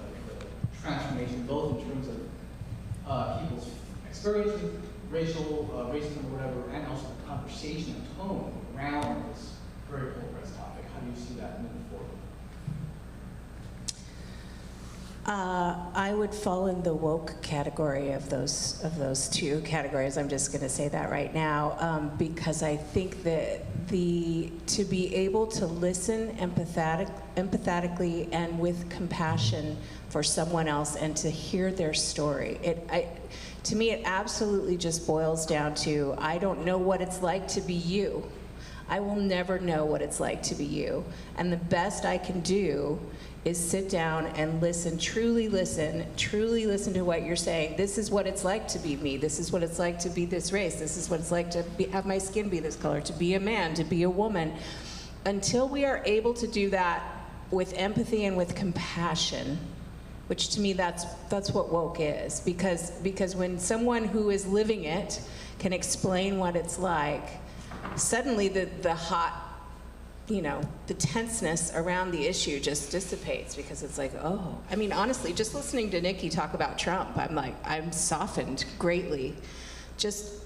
transformation, both in terms of people's experience with racism or whatever, and also the conversation and tone around this very polarized topic. How do you see that moving forward? I would fall in the woke category of those two categories. I'm just going to say that right now, because I think that to be able to listen empathetically and with compassion for someone else and to hear their story, to me it absolutely just boils down to, I don't know what it's like to be you. I will never know what it's like to be you. And the best I can do is sit down and listen, truly listen to what you're saying. This is what it's like to be me. This is what it's like to be this race. This is what it's like to have my skin be this color, to be a man, to be a woman. Until we are able to do that with empathy and with compassion, which to me that's what woke is. Because when someone who is living it can explain what it's like, suddenly the hot, the tenseness around the issue just dissipates, because it's like, oh, I mean, honestly, just listening to Nikki talk about Trump, I'm softened greatly. Just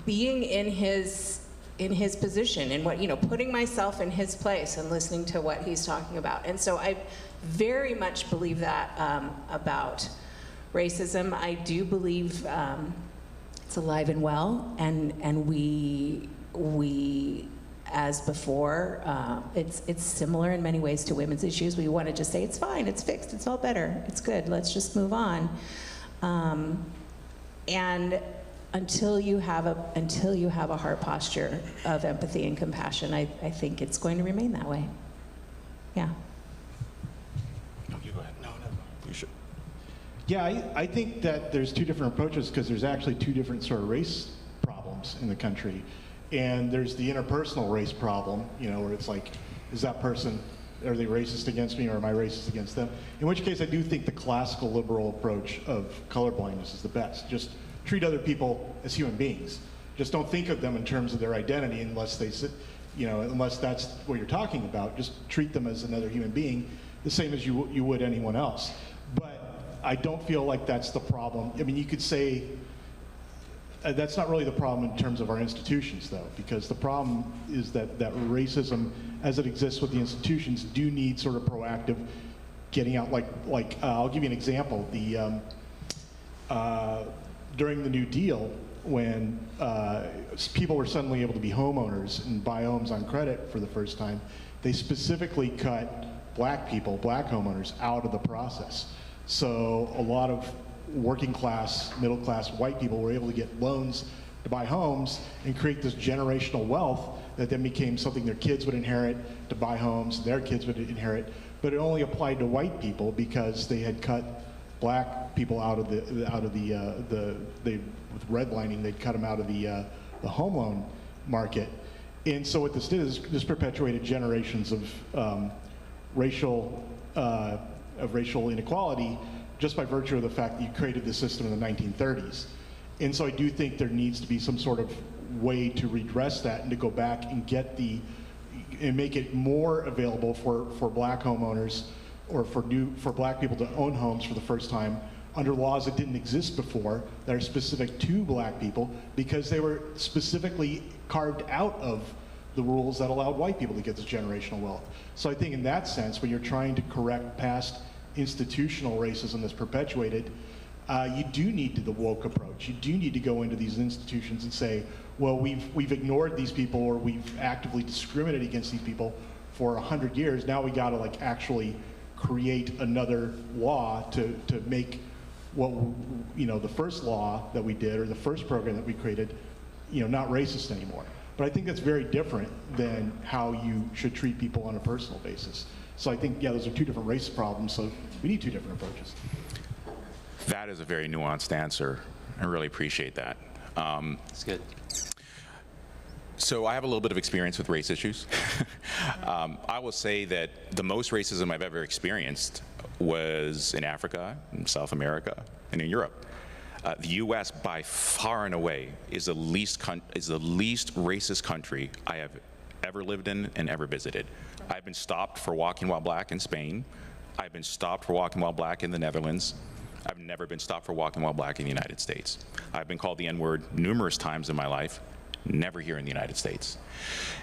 being in his position and putting myself in his place and listening to what he's talking about. And so I very much believe that about racism. I do believe it's alive and well, and we as before, it's similar in many ways to women's issues. We want to just say, it's fine, it's fixed, it's all better, it's good, let's just move on. And until you have a heart posture of empathy and compassion, I think it's going to remain that way. Yeah. No, you go ahead. No, you should. Yeah, I think that there's two different approaches, because there's actually two different sort of race problems in the country. And there's the interpersonal race problem, where it's like, is that person, are they racist against me, or am I racist against them? In which case, I do think the classical liberal approach of colorblindness is the best. Just treat other people as human beings. Just don't think of them in terms of their identity unless unless that's what you're talking about. Just treat them as another human being, the same as you would anyone else. But I don't feel like that's the problem. I mean, you could say, that's not really the problem in terms of our institutions, though, because the problem is that racism, as it exists with the institutions, do need sort of proactive getting out. I'll give you an example. During the New Deal, when people were suddenly able to be homeowners and buy homes on credit for the first time, they specifically cut black people, black homeowners, out of the process. So a lot of working class, middle class white people were able to get loans to buy homes and create this generational wealth that then became something their kids would inherit to buy homes, their kids would inherit. But it only applied to white people because they had cut black people out of with redlining, they'd cut them out of the home loan market. And so what this did is this perpetuated generations of racial inequality just by virtue of the fact that you created the system in the 1930s. And so I do think there needs to be some sort of way to redress that and to go back and get and make it more available for black homeowners or for black people to own homes for the first time under laws that didn't exist before that are specific to black people because they were specifically carved out of the rules that allowed white people to get this generational wealth. So I think in that sense, when you're trying to correct past institutional racism that's perpetuated, you do need the woke approach. You do need to go into these institutions and say, well, we've ignored these people or we've actively discriminated against these people for 100 years. Now we got to like actually create another law to make what, the first law that we did or the first program that we created, not racist anymore. But I think that's very different than how you should treat people on a personal basis. So I think, those are two different race problems, so we need two different approaches. That is a very nuanced answer. I really appreciate that. That's good. So I have a little bit of experience with race issues. I will say that the most racism I've ever experienced was in Africa, in South America, and in Europe. The U.S. by far and away is the least racist country I have ever lived in and ever visited. I've been stopped for walking while black in Spain. I've been stopped for walking while black in the Netherlands. I've never been stopped for walking while black in the United States. I've been called the N-word numerous times in my life, never here in the United States.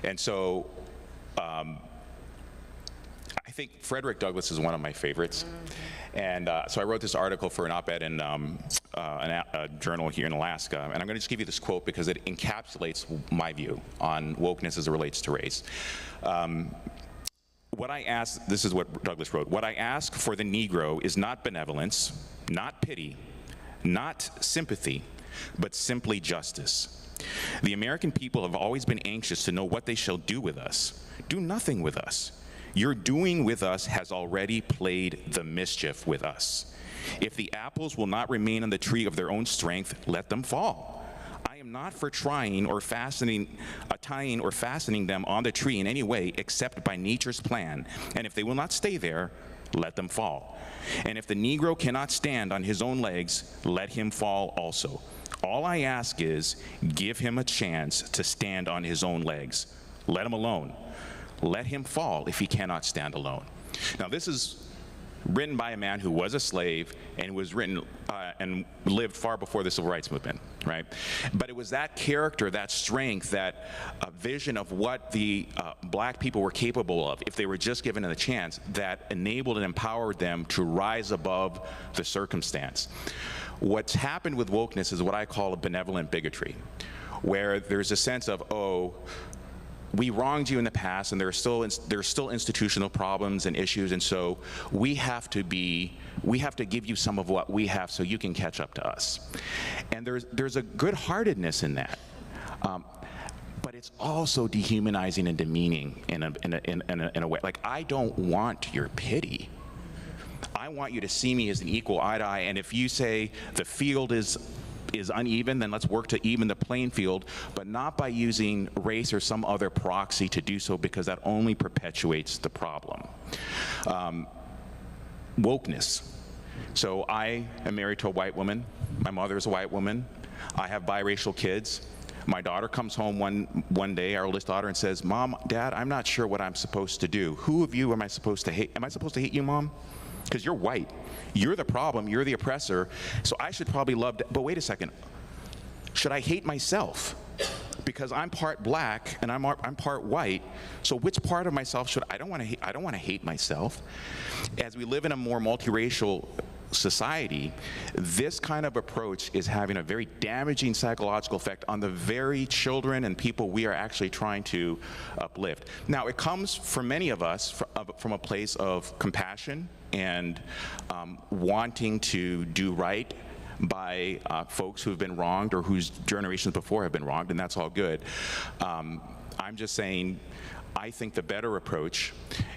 And so I think Frederick Douglass is one of my favorites. And so I wrote this article for an op-ed in a journal here in Alaska. And I'm going to just give you this quote because it encapsulates my view on wokeness as it relates to race. What I ask, this is what Douglass wrote, what I ask for the Negro is not benevolence, not pity, not sympathy, but simply justice. The American people have always been anxious to know what they shall do with us. Do nothing with us. Your doing with us has already played the mischief with us. If the apples will not remain on the tree of their own strength, let them fall. I am not for tying or fastening them on the tree in any way except by nature's plan. And if they will not stay there, let them fall. And if the Negro cannot stand on his own legs, let him fall also. All I ask is, give him a chance to stand on his own legs. Let him alone. Let him fall if he cannot stand alone. Now, this is written by a man who was a slave and was written and lived far before the Civil Rights Movement, right? But it was that character, that strength, that vision of what the black people were capable of if they were just given a chance that enabled and empowered them to rise above the circumstance. What's happened with wokeness is what I call a benevolent bigotry, where there's a sense of, oh, we wronged you in the past, and there's still institutional problems and issues, and so we have to give you some of what we have so you can catch up to us. And there's a good-heartedness in that, but it's also dehumanizing and demeaning in a way. Like, I don't want your pity. I want you to see me as an equal eye to eye, and if you say the field is uneven, then let's work to even the playing field, but not by using race or some other proxy to do so, because that only perpetuates the problem. Wokeness. So I am married to a white woman. My mother is a white woman. I have biracial kids. My daughter comes home one day, our oldest daughter, and says, Mom, Dad, I'm not sure what I'm supposed to do. Who of you am I supposed to hate? Am I supposed to hate you, Mom? Because you're white. You're the problem. You're the oppressor. So I should probably love, but wait a second. Should I hate myself? Because I'm part black and I'm part white. So which part of myself should I don't want to hate myself. As we live in a more multiracial society, this kind of approach is having a very damaging psychological effect on the very children and people we are actually trying to uplift. Now, it comes for many of us from a place of compassion and wanting to do right by folks who have been wronged or whose generations before have been wronged, and that's all good. I'm just saying, I think the better approach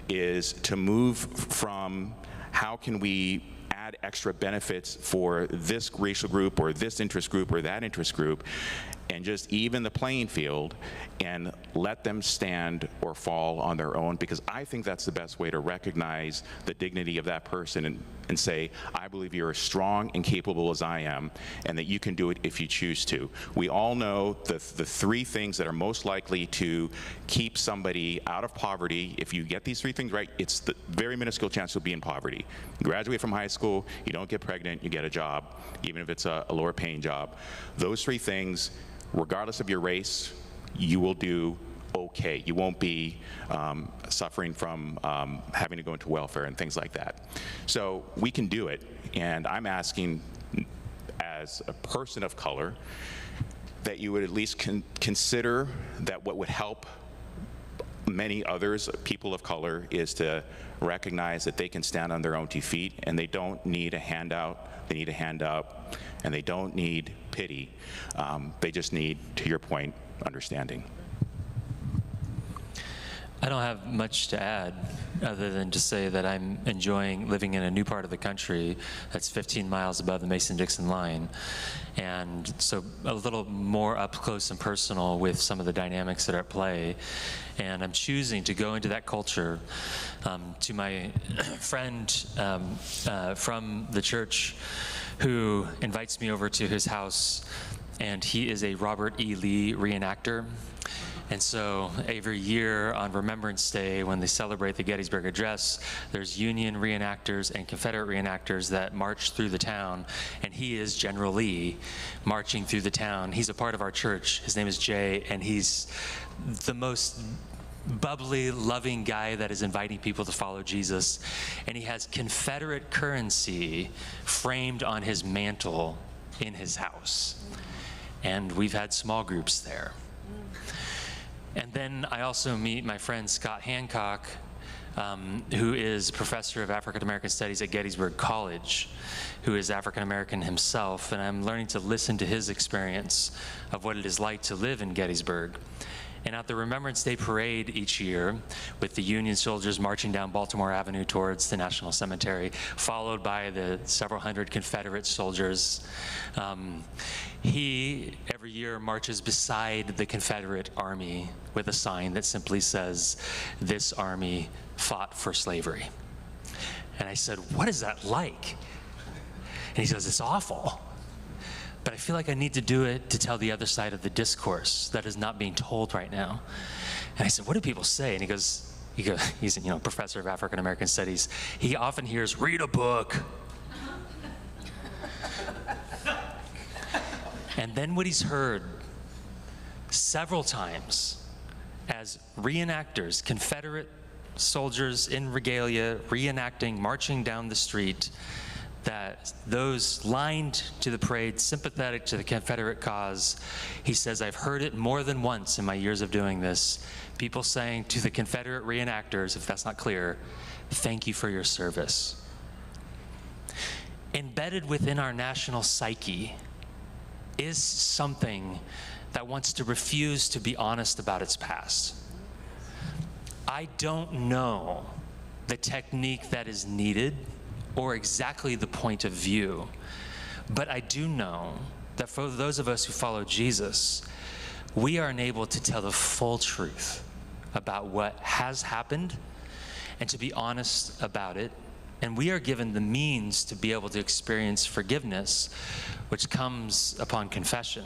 is to move from how can we add extra benefits for this racial group or this interest group or that interest group, and just even the playing field and let them stand or fall on their own, because I think that's the best way to recognize the dignity of that person and say, I believe you're as strong and capable as I am, and that you can do it if you choose to. We all know the three things that are most likely to keep somebody out of poverty. If you get these three things right, it's the very minuscule chance you'll be in poverty. You graduate from high school, you don't get pregnant, you get a job, even if it's a lower paying job. Those three things, regardless of your race, you will do okay. You won't be suffering from having to go into welfare and things like that. So we can do it, and I'm asking, as a person of color, that you would at least consider that what would help many others, people of color, is to recognize that they can stand on their own 2 feet, and they don't need a handout. They need a hand up, and they don't need pity. They just need, to your point, understanding. I don't have much to add other than to say that I'm enjoying living in a new part of the country that's 15 miles above the Mason-Dixon line. And so a little more up close and personal with some of the dynamics that are at play. And I'm choosing to go into that culture. To my friend from the church who invites me over to his house, and he is a Robert E. Lee reenactor. And so every year on Remembrance Day, when they celebrate the Gettysburg Address, there's Union reenactors and Confederate reenactors that march through the town, and he is General Lee marching through the town. He's a part of our church. His name is Jay, and he's the most bubbly, loving guy that is inviting people to follow Jesus. And he has Confederate currency framed on his mantle in his house. And we've had small groups there. And then I also meet my friend Scott Hancock, who is professor of African American Studies at Gettysburg College, who is African American himself, and I'm learning to listen to his experience of what it is like to live in Gettysburg. And at the Remembrance Day parade each year, with the Union soldiers marching down Baltimore Avenue towards the National Cemetery, followed by the several hundred Confederate soldiers, he, every year, marches beside the Confederate Army with a sign that simply says, "This army fought for slavery." And I said, "What is that like?" And he says, "It's awful. But I feel like I need to do it to tell the other side of the discourse that is not being told right now." And I said, "What do people say?" And he goes, he's a professor of African American Studies. He often hears, "Read a book." And then what he's heard several times as reenactors, Confederate soldiers in regalia, reenacting, marching down the street, that those lined to the parade, sympathetic to the Confederate cause, he says, I've heard it more than once in my years of doing this, people saying to the Confederate reenactors, if that's not clear, "Thank you for your service." Embedded within our national psyche is something that wants to refuse to be honest about its past. I don't know the technique that is needed or exactly the point of view, but I do know that for those of us who follow Jesus, we are enabled to tell the full truth about what has happened and to be honest about it. And we are given the means to be able to experience forgiveness, which comes upon confession.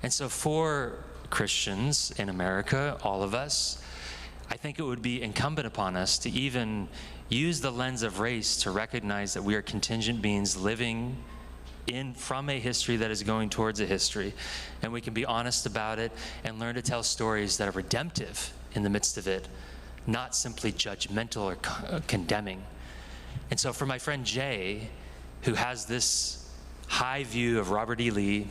And so for Christians in America, all of us, I think it would be incumbent upon us to even use the lens of race to recognize that we are contingent beings living from a history that is going towards a history. And we can be honest about it and learn to tell stories that are redemptive in the midst of it, not simply judgmental or condemning. And so for my friend Jay, who has this high view of Robert E. Lee,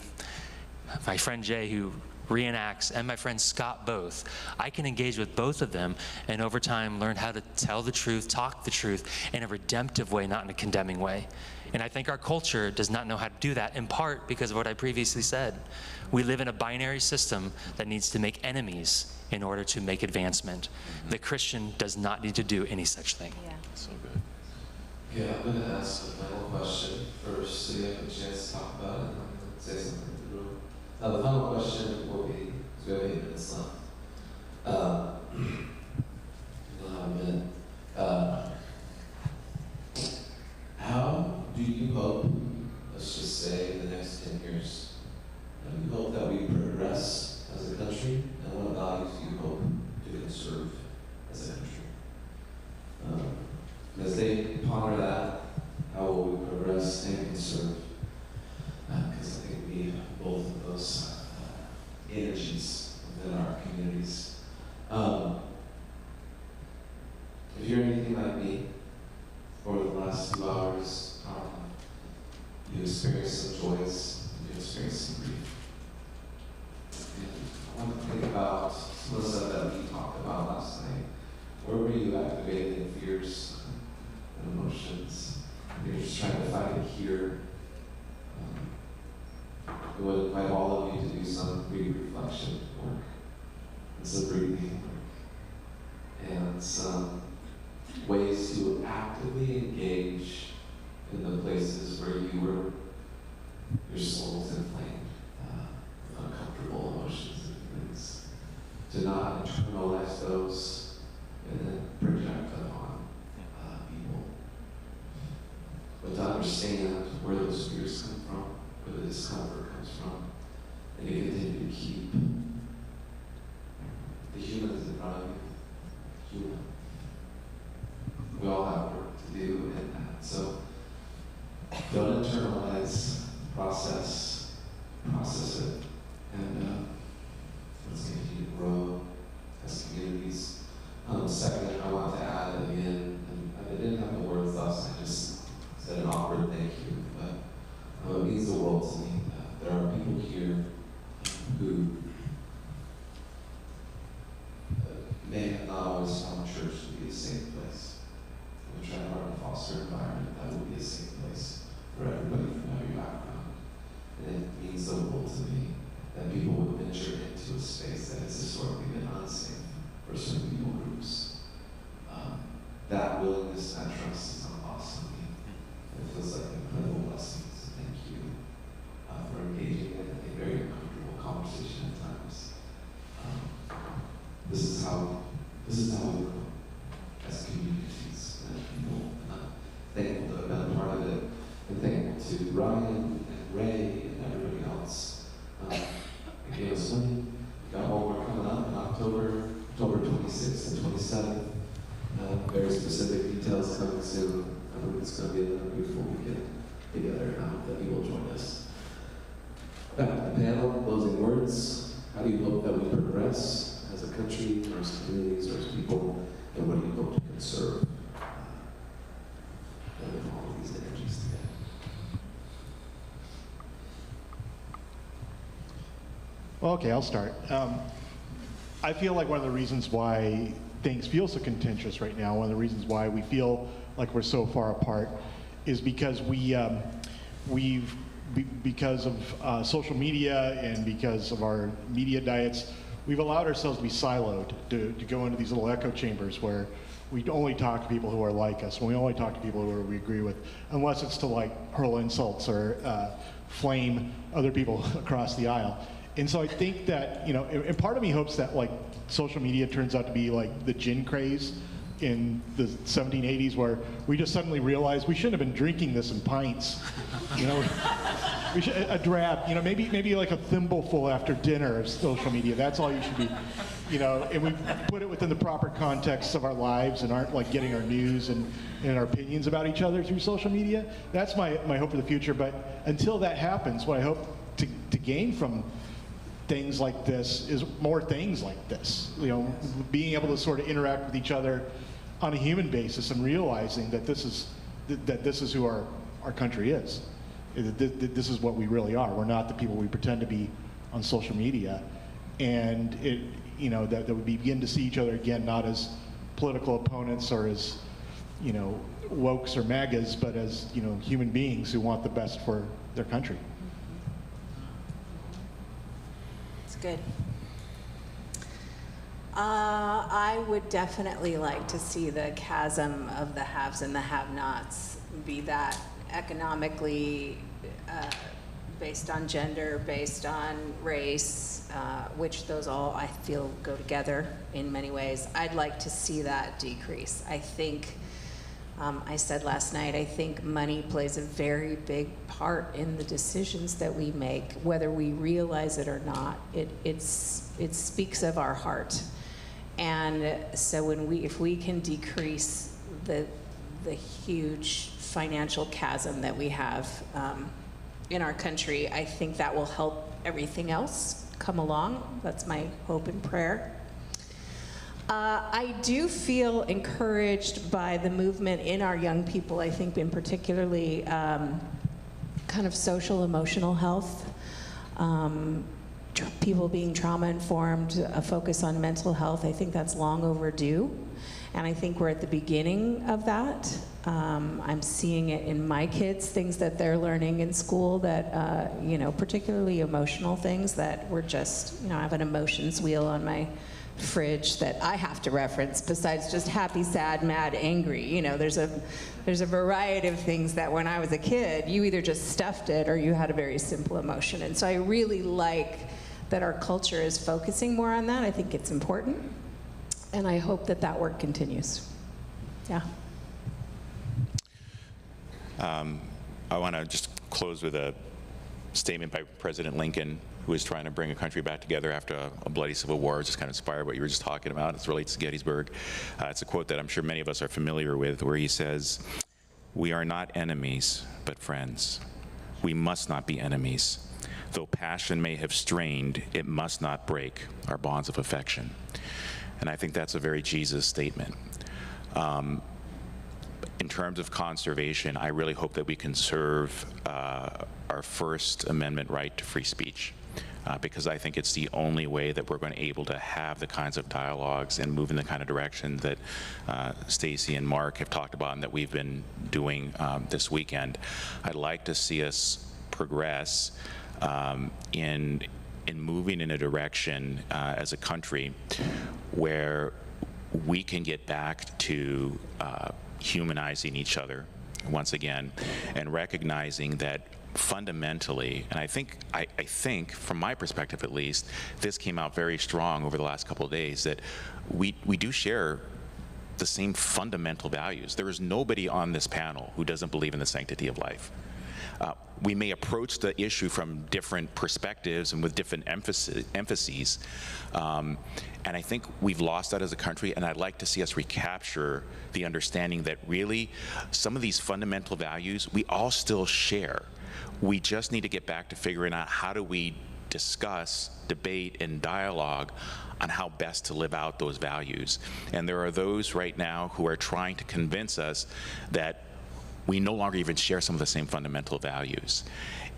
my friend Jay, who reenacts, and my friend Scott both, I can engage with both of them and over time learn how to tell the truth, talk the truth in a redemptive way, not in a condemning way. And I think our culture does not know how to do that, in part because of what I previously said. We live in a binary system that needs to make enemies in order to make advancement. The Christian does not need to do any such thing. Yeah. So good. Okay, I'm going to ask the final question first, so you have a chance to talk about it, and I'm going to say something to the room. Now, the final question will be, because we have 8 minutes left. You'll have a minute. How do you hope, let's just say, in the next 10 years, how do you hope that we progress as a country, and what values do you hope to conserve as a country? As they ponder that, how will we progress and conserve? Because I think we need both of those energies within our communities. If you're anything like me, over the last 2 hours, you experienced some joys, you experienced some grief. And I want to think about some of the stuff that we talked about last night. Where were you activated in fears and emotions? You're just trying to fight it here. I would invite all of you to do some reflection work, and some breathing work, and some ways to actively engage in the places where your soul's inflamed, with uncomfortable emotions and feelings. To not internalize those and then project them on people, but to understand where those fears come from, where the discomfort comes from, and to continue to keep the humans in front of you human. We all have work to do in that. So don't internalize, process it, and let's continue to grow as communities. Second, I want to add again, and I didn't have the words last, I just said an awkward thank you, but it means the world to me that there are people here who may have not always found church to be a safe place. We're trying hard to foster an environment that will be a safe place for everybody from every background. And it means the world to me that people would venture into a space that has historically been unsafe for certain people groups. That willingness, that trust is not lost on me. It feels like an incredible blessing. So thank you for engaging in a very uncomfortable conversation at times. This is how we grow as communities and as people. And I'm thankful to have been a part of it, and thankful to Ryan and Ray and everybody else. It gave us money. We got homework coming up in October 26th and 27th. Very specific details coming soon. I think it's going to be another beautiful weekend together, and I hope that you will join us. Back to the panel, closing words. How do you hope that we progress as a country, or as communities, or as people, and what do you hope to conserve with all of these energies together? Well, okay, I'll start. I feel like one of the reasons why things feel so contentious right now, one of the reasons why we feel like we're so far apart, is because because of social media and because of our media diets, we've allowed ourselves to be siloed, to go into these little echo chambers where we only talk to people who are like us, and we only talk to people who we agree with, unless it's to like hurl insults or flame other people across the aisle. And so I think that, you know, and part of me hopes that like social media turns out to be like the gin craze in the 1780s, where we just suddenly realized we shouldn't have been drinking this in pints. You know, we should, a drab, you know, maybe like a thimbleful after dinner of social media. That's all you should be, you know, and we put it within the proper context of our lives and aren't like getting our news and our opinions about each other through social media. That's my hope for the future. But until that happens, what I hope to gain from things like this is more things like this, you know, being able to sort of interact with each other on a human basis and realizing that this is who our our country is. This is what we really are. We're not the people we pretend to be on social media. And that we begin to see each other again, not as political opponents or as, wokes or MAGAs, but as, human beings who want the best for their country. It's good. I would definitely like to see the chasm of the haves and the have-nots be that economically based on gender, based on race, which those all I feel go together in many ways. I'd like to see that decrease. I think, I said last night, I think money plays a very big part in the decisions that we make, whether we realize it or not. It speaks of our heart. And so if we can decrease the huge financial chasm that we have in our country, I think that will help everything else come along. That's my hope and prayer. I do feel encouraged by the movement in our young people, I think in particularly kind of social emotional health. People being trauma-informed, a focus on mental health, I think that's long overdue. And I think we're at the beginning of that. I'm seeing it in my kids, things that they're learning in school that, particularly emotional things that were just, I have an emotions wheel on my fridge that I have to reference besides just happy, sad, mad, angry. There's a variety of things that when I was a kid, you either just stuffed it or you had a very simple emotion. And so I really like that our culture is focusing more on that. I think it's important. And I hope that work continues. Yeah. I want to just close with a statement by President Lincoln, who was trying to bring a country back together after a bloody civil war. It's just kind of inspired what you were just talking about. It relates to Gettysburg. It's a quote that I'm sure many of us are familiar with, where he says, "We are not enemies, but friends. We must not be enemies. Though passion may have strained, it must not break our bonds of affection." And I think that's a very Jesus statement. In terms of conservation, I really hope that we conserve our First Amendment right to free speech, because I think it's the only way that we're going to be able to have the kinds of dialogues and move in the kind of direction that Stacy and Mark have talked about and that we've been doing this weekend. I'd like to see us progress in moving in a direction as a country where we can get back to humanizing each other once again and recognizing that fundamentally, and I think from my perspective at least, this came out very strong over the last couple of days, that we do share the same fundamental values. There is nobody on this panel who doesn't believe in the sanctity of life. We may approach the issue from different perspectives and with different emphases, and I think we've lost that as a country, and I'd like to see us recapture the understanding that really some of these fundamental values we all still share. We just need to get back to figuring out how do we discuss, debate, and dialogue on how best to live out those values. And there are those right now who are trying to convince us that we no longer even share some of the same fundamental values.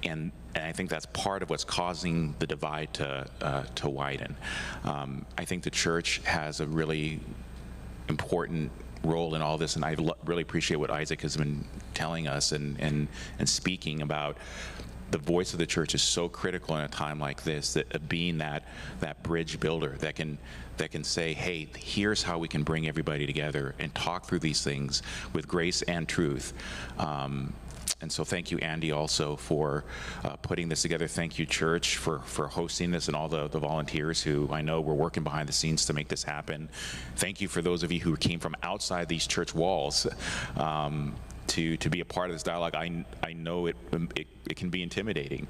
And I think that's part of what's causing the divide to widen. I think the church has a really important role in all this, and I really appreciate what Isaac has been telling us and speaking about. The voice of the church is so critical in a time like this, that being that bridge builder that can say, hey, here's how we can bring everybody together and talk through these things with grace and truth. And so thank you, Andy, also for putting this together. Thank you, church, for hosting this, and all the volunteers who I know were working behind the scenes to make this happen. Thank you for those of you who came from outside these church walls to be a part of this dialogue. I know it can be intimidating.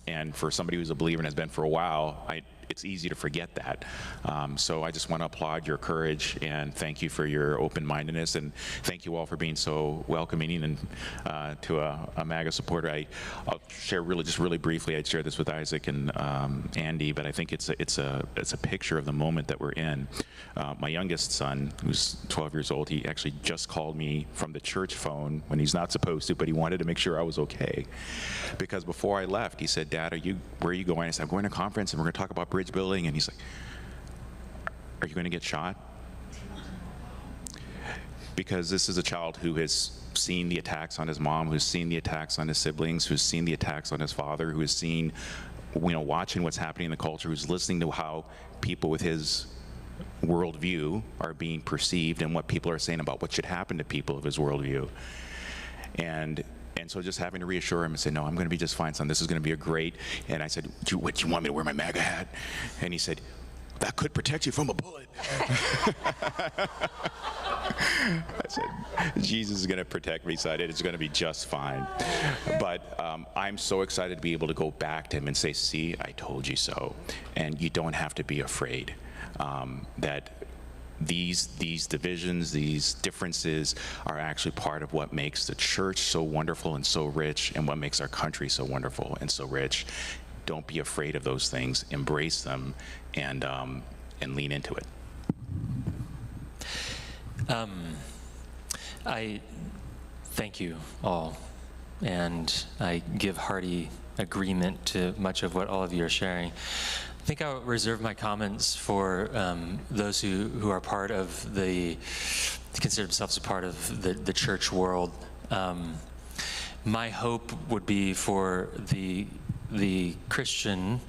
And for somebody who's a believer and has been for a while, it's easy to forget that. So I just want to applaud your courage and thank you for your open-mindedness, and thank you all for being so welcoming and to a MAGA supporter. I'll share really briefly. I'd share this with Isaac and Andy, but I think it's a picture of the moment that we're in. My youngest son, who's 12 years old, he actually just called me from the church phone when he's not supposed to, but he wanted to make sure I was okay. Because before I left, he said, "Dad, where are you going?" I said, "I'm going to a conference and we're going to talk about bridge building." And he's like, "Are you going to get shot?" Because this is a child who has seen the attacks on his mom, who's seen the attacks on his siblings, who's seen the attacks on his father, who has seen, watching what's happening in the culture, who's listening to how people with his worldview are being perceived and what people are saying about what should happen to people of his worldview. And so just having to reassure him and say, "No, I'm going to be just fine, son. This is going to be a great." And I said, do you want me to wear my MAGA hat? And he said, "That could protect you from a bullet." I said, "Jesus is going to protect me," so it's going to be just fine. But I'm so excited to be able to go back to him and say, "See, I told you so." And you don't have to be afraid that these divisions, these differences are actually part of what makes the church so wonderful and so rich, and what makes our country so wonderful and so rich. Don't be afraid of those things. Embrace them and lean into it. I thank you all, and I give hearty agreement to much of what all of you are sharing. I think I'll reserve my comments for those who are part of consider themselves a part of the church world. My hope would be for the Christian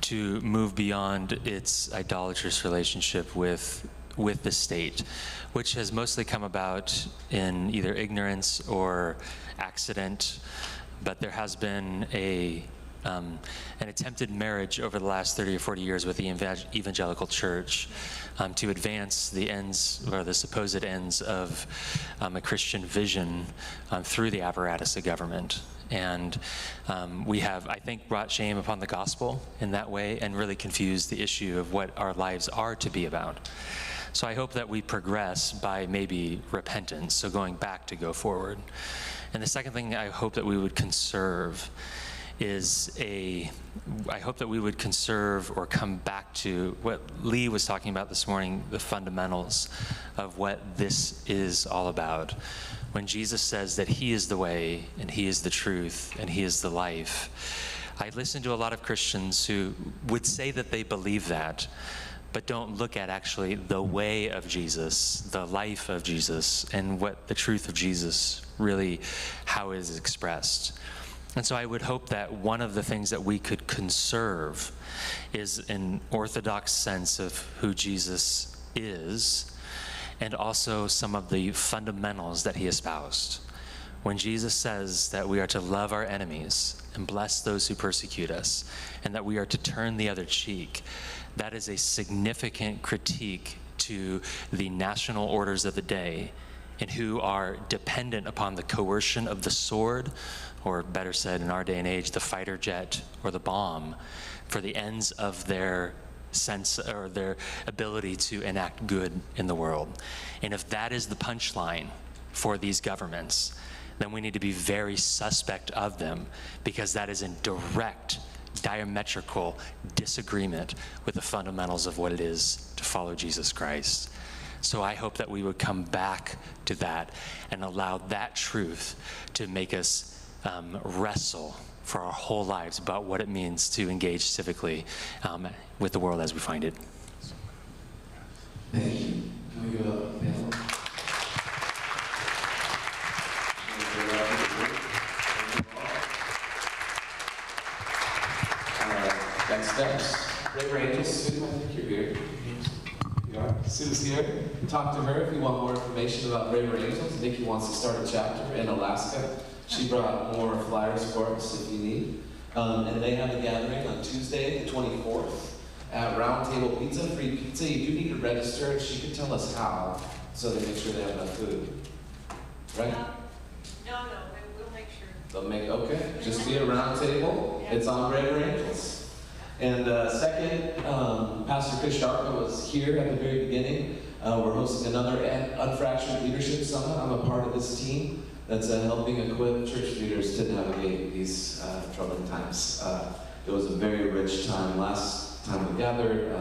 to move beyond its idolatrous relationship with the state, which has mostly come about in either ignorance or accident, but there has been an attempted marriage over the last 30 or 40 years with the evangelical church to advance the ends, or the supposed ends, of a Christian vision through the apparatus of government. And we have, I think, brought shame upon the gospel in that way and really confused the issue of what our lives are to be about. So I hope that we progress by maybe repentance, so going back to go forward. And the second thing I hope that we would conserve is I hope that we would conserve or come back to what Lee was talking about this morning, the fundamentals of what this is all about. When Jesus says that he is the way, and he is the truth, and he is the life, I listen to a lot of Christians who would say that they believe that, but don't look at actually the way of Jesus, the life of Jesus, and what the truth of Jesus really, how it is expressed. And so I would hope that one of the things that we could conserve is an orthodox sense of who Jesus is, and also some of the fundamentals that he espoused. When Jesus says that we are to love our enemies and bless those who persecute us, and that we are to turn the other cheek, that is a significant critique to the national orders of the day, and who are dependent upon the coercion of the sword, or better said in our day and age, the fighter jet or the bomb, for the ends of their sense or their ability to enact good in the world. And if that is the punchline for these governments, then we need to be very suspect of them, because that is in direct, diametrical disagreement with the fundamentals of what it is to follow Jesus Christ. So I hope that we would come back to that and allow that truth to make us wrestle for our whole lives about what it means to engage civically with the world as we find it. Thank you. Can we go up the panel? Next steps. River Angels, Sue, I think you're here. You are? Sue's here. Talk to her if you want more information about River Angels. Nikki wants to start a chapter in Alaska. She brought more flyers for us if you need. And they have a gathering on Tuesday, the 24th, at Round Table Pizza, free pizza. You do need to register, and she can tell us how, so they make sure they have enough food. Right? No, we'll make sure. They'll make, okay, just be a round table. It's on River Angels. And second, Pastor Chris Sharpa was here at the very beginning. We're hosting another Unfractured Leadership Summit. I'm a part of this team that's helping equip church leaders to navigate these troubling times. It was a very rich time. Last time we gathered,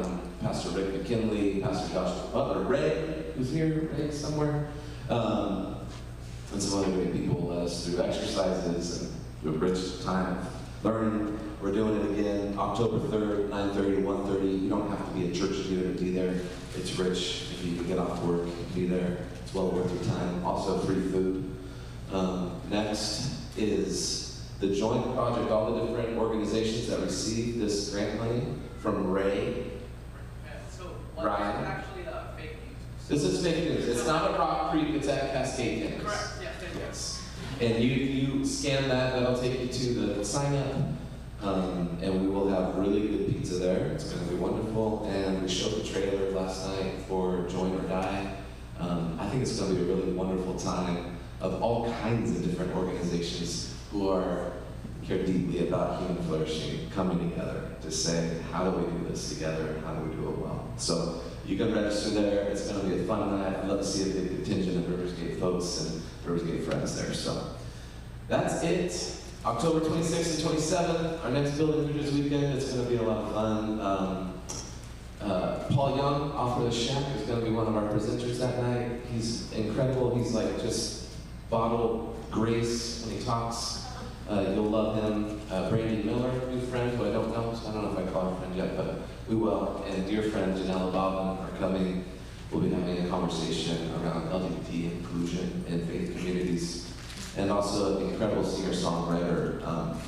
Pastor Rick McKinley, Pastor Joshua Butler, Ray, who's here, Ray somewhere, and some other great people led us through exercises and through a rich time of learning. We're doing it again, October 3rd, 9:30 to 1:30. You don't have to be a church leader to be there. It's rich. If you can get off work and be there, it's well worth your time. Also free food. Next is the joint project, all the different organizations that receive this grant money from Ray. So Ryan. actually fake news. This is fake news. It's not at Rock Creek, it's at Cascade Campus. Correct, yeah, thank you. Yes. And you scan that, that'll take you to the sign up. And we will have really good pizza there. It's going to be wonderful. And we showed the trailer last night for Join or Die. I think it's going to be a really wonderful time of all kinds of different organizations who care deeply about human flourishing coming together to say, how do we do this together? How do we do it well? So you can register there. It's going to be a fun night. I'd love to see a big contingent of Riversgate folks and Riversgate friends there. So that's it. October 26th and 27th, our next Building Leaders Weekend. It's going to be a lot of fun. Paul Young off of the Shack is going to be one of our presenters that night. He's incredible. He's like just bottled grace when he talks. You'll love him. Brandy Miller, new friend who I don't know, so I don't know if I call her friend yet, but we will. And dear friend Janelle Bobbin are coming. We'll be having a conversation around LGBT inclusion in faith communities. And also incredible singer-songwriter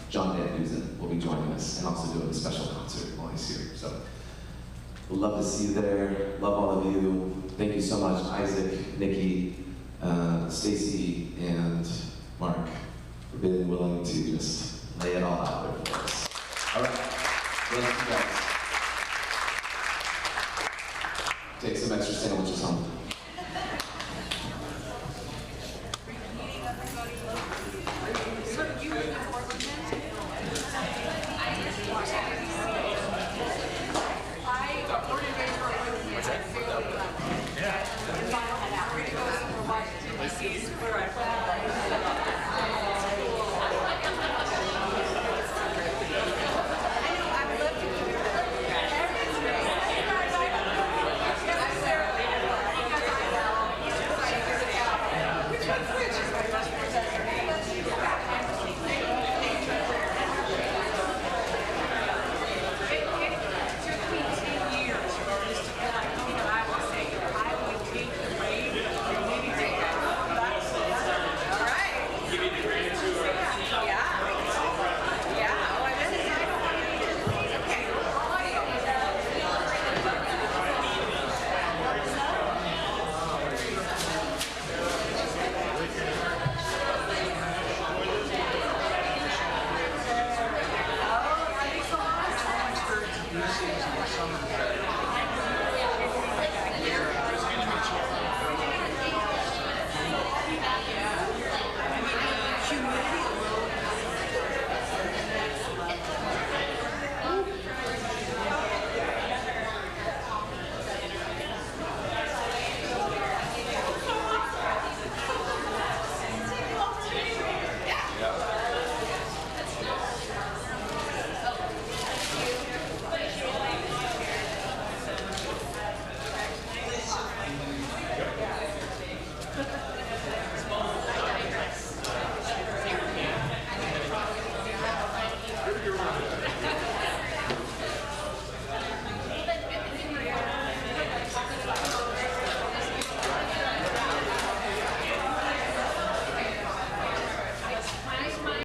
John Van Dusen will be joining us and also doing a special concert while he's here. So we'd love to see you there. Love all of you. Thank you so much, Isaac, Nikki, Stacy, and Mark, for being willing to just lay it all out there for us. All right, thank you guys. Take some extra sandwiches home.